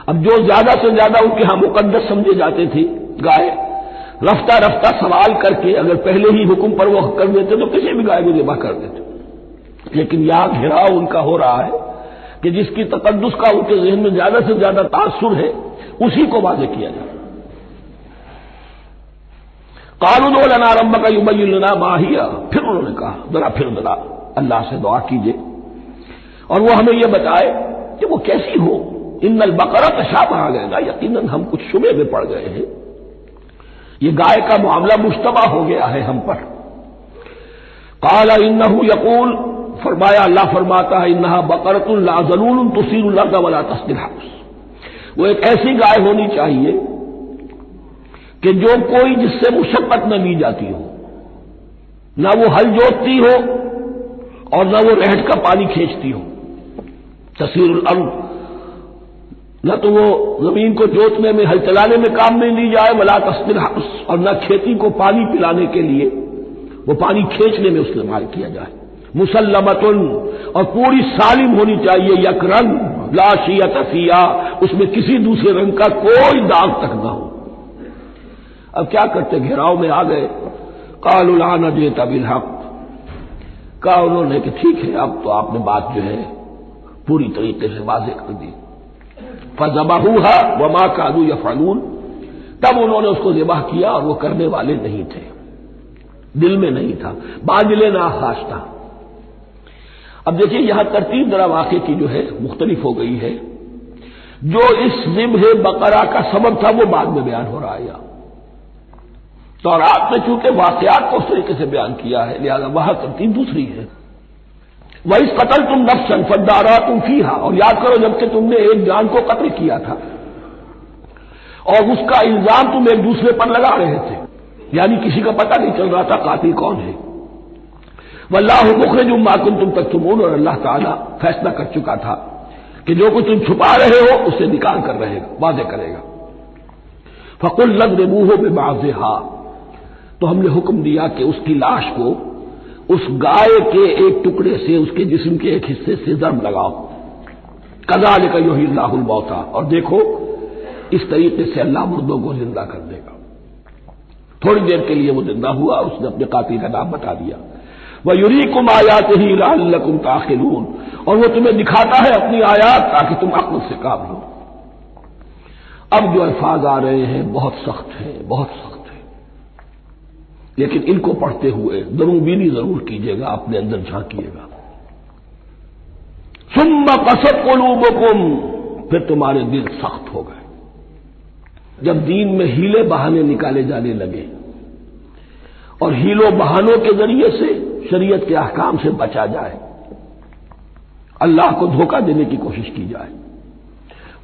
अब जो ज्यादा से ज्यादा उनके यहां मुकद्दस समझे जाते थे गाय, रफ्ता रफ्ता सवाल करके अगर पहले ही हुक्म पर वो कर देते तो किसी भी गाय को ज़िबा कर देते। लेकिन यहां घेराव उनका हो रहा है कि जिसकी तकद्दुस का उनके ज़हन में ज्यादा से ज्यादा तासुर है उसी को वाज़ेह किया जाए। क़ालू उदउ लना रब्बक युबय्यिन लना मा हिया, फिर उन्होंने कहा जरा अल्लाह से दुआ कीजिए और वो हमें यह बताए कि वो कैसी हो। इन्नल बक़रा तशाबह अलैना, यकीनन हम कुछ शुबे में पड़ गए हैं, ये गाय का मामला मुश्तबा हो गया है हम पर। क़ाल इन्नहु यक़ूल, फरमाया अल्लाह फरमाता है इन्नहा बक़रतुन ला ज़लूलुन तुसीरुल अर्ज़ वला तस्क़िल हर्स, वो एक ऐसी गाय होनी चाहिए कि जो कोई जिससे मुशक्कत न ली जाती हो, ना वो हल जोतती हो और न वो रहट का पानी खींचती हो। तसीरुल अर्ज़, न तो वो जमीन को जोतने में, हल चलाने में काम में ली जाए, वला तस्क़िल हर्स, और न खेती को पानी पिलाने के लिए वो पानी खींचने में इस्तेमाल किया जाए। मुसल्लमतुन, और पूरी सालिम होनी चाहिए, यक रंग, ला शियत फ़ीहा, उसमें किसी दूसरे रंग का कोई दाग तक न हो। अब क्या करते, घेराव में आ गए। क़ालू ला नजीता बिल हक़, कहा उन्होंने कि ठीक है अब तो आपने बात जो है पूरी तरीके से वाज़ेह कर दी। फ़ज़बहूहा वमा कादू यफ़अलून, तब उन्होंने उसको ज़िबह किया और वो करने वाले नहीं थे, दिल में नहीं था, बादिले ना खास था। अब देखिए यहां तरतीब जरा वाक़े की जो है मुख्तलिफ हो गई है। जो इस ज़िब्ह बकरा का सबब था वो बाद में बयान हो रहा है। तौरात में चूंकि वाक़यात को उस तरीके से बयान किया है, लिहाजा वहां तरतीब दूसरी है। वही कतल तुम नफ्सन फद्दारा तुम फीहा, और याद करो जबकि तुमने एक जान को कत्ल किया था और उसका इल्जाम तुम एक दूसरे पर लगा रहे थे, यानी किसी का पता नहीं चल रहा था कातिल कौन है। वल्लाहु मुखरिजुम मा कुंतुम तक्तुमून, और अल्लाह ताला फैसला कर चुका था कि जो कुछ तुम छुपा रहे हो उसे निकाल कर रहेगा, वाज़ेह करेगा। फकुल लज़रिबूहु बिबाज़िहा, तो हमने हुक्म दिया कि उसकी लाश को उस गाय के एक टुकड़े से, उसके जिस्म के एक हिस्से से ज़र्ब लगाओ। कज़ालिका युह्यिल्लाहुल मौता, और देखो इस तरीके से अल्लाह मुर्दों को जिंदा कर देगा। थोड़ी देर के लिए वो जिंदा हुआ, उसने अपने कातिल का नाम बता दिया। वह युरीकुम आयातिही लअल्लकुम ताक़िलून, और वो तुम्हें दिखाता है अपनी आयात ताकि तुम अक्ल से काम लो। अब जो अल्फाज आ रहे हैं बहुत सख्त हैं, बहुत सख्त हैं, लेकिन इनको पढ़ते हुए दरूबीनी जरूर कीजिएगा, अपने अंदर झांकिएगा। सुम्मा क़सत क़ुलूबुकुम, फिर तुम्हारे दिल सख्त हो गए। जब दीन में हीले बहाने निकाले जाने लगे और हीलों बहानों के जरिए से शरीयत के अहकाम से बचा जाए, अल्लाह को धोखा देने की कोशिश की जाए,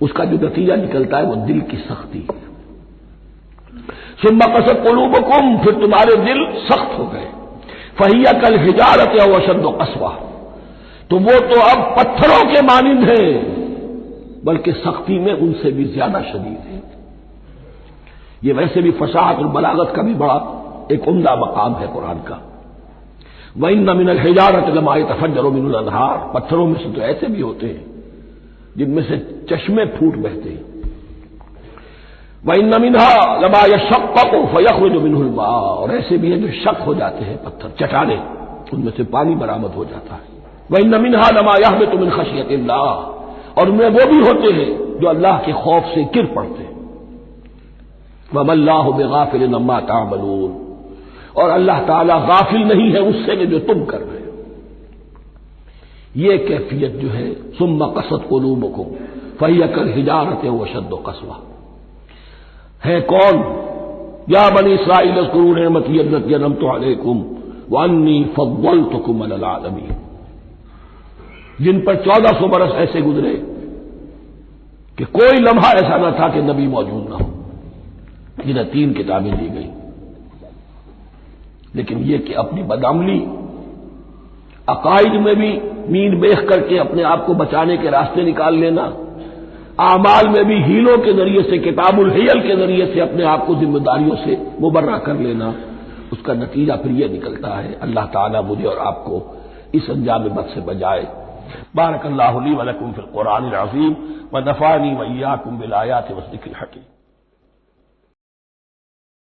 उसका जो नतीजा निकलता है वो दिल की सख्ती है। सुम्मा क़सत क़ुलूबुकुम, फिर तुम्हारे दिल सख्त हो गए। फहिया कल हिजारत या अशद्द क़स्वा, तो वो तो अब पत्थरों के मानिंद है, बल्कि सख्ती में उनसे भी ज्यादा शदीद है। ये वैसे भी फसाहत और बलागत का भी बड़ा एक उम्दा मकाम है कुरान का। वइन्न मिनल हिजारत लमा यतफज्जरु मिनुल अनहार, पत्थरों में से तो ऐसे भी होते हैं जिनमें से चश्मे फूट बहते हैं। वइन्न मिनहा लमा यशक्ककु फयखरुजु मिनहुल मा, और ऐसे भी हैं जो शक हो जाते हैं, पत्थर चट्टाने, उनमें से पानी बरामद हो जाता है। वइन्न मिनहा लमा यहबितु मिन खशियतिल्लाह, और उनमें वो भी होते हैं जो अल्लाह के खौफ से गिर पड़ते हैं। वमल्लाहु बिगाफिलिन अम्मा तामलून, और अल्लाह ताला गाफिल नहीं है उससे कि जो तुम कर रहे हो। ये कैफियत जो है, सुम्मा क़सत क़ुलूबुकुम फहिया कल हिजारत व अशद्द क़स्वा, है कौन? या बनी इस्राईल उज़्कुरू निअमती अल्लती अनअमतु अलैकुम व अन्नी फ़द्दलतुकुम अलल आलमीन, जिन पर 1400 बरस ऐसे गुजरे कि कोई लम्हा ऐसा न था कि नबी मौजूद न हो, जिन्हें 3 किताबें दी गई। लेकिन यह कि अपनी बदअमली, अकाइद में भी मीन बेख करके अपने आप को बचाने के रास्ते निकाल लेना, आमाल में भी हीलों के जरिए से, किताबुल हियल के जरिए से अपने आप को जिम्मेदारियों से मुबर्रा कर लेना, उसका नतीजा फिर यह निकलता है। अल्लाह ताला मुझे और आपको इस अंजाम बद से बजाए। बारकल्लाहु ली व लकुम फिल कुरानिल अज़ीम व नफ़अनी व इय्याकुम बिल आयाति व ज़िक्रिल हकीम।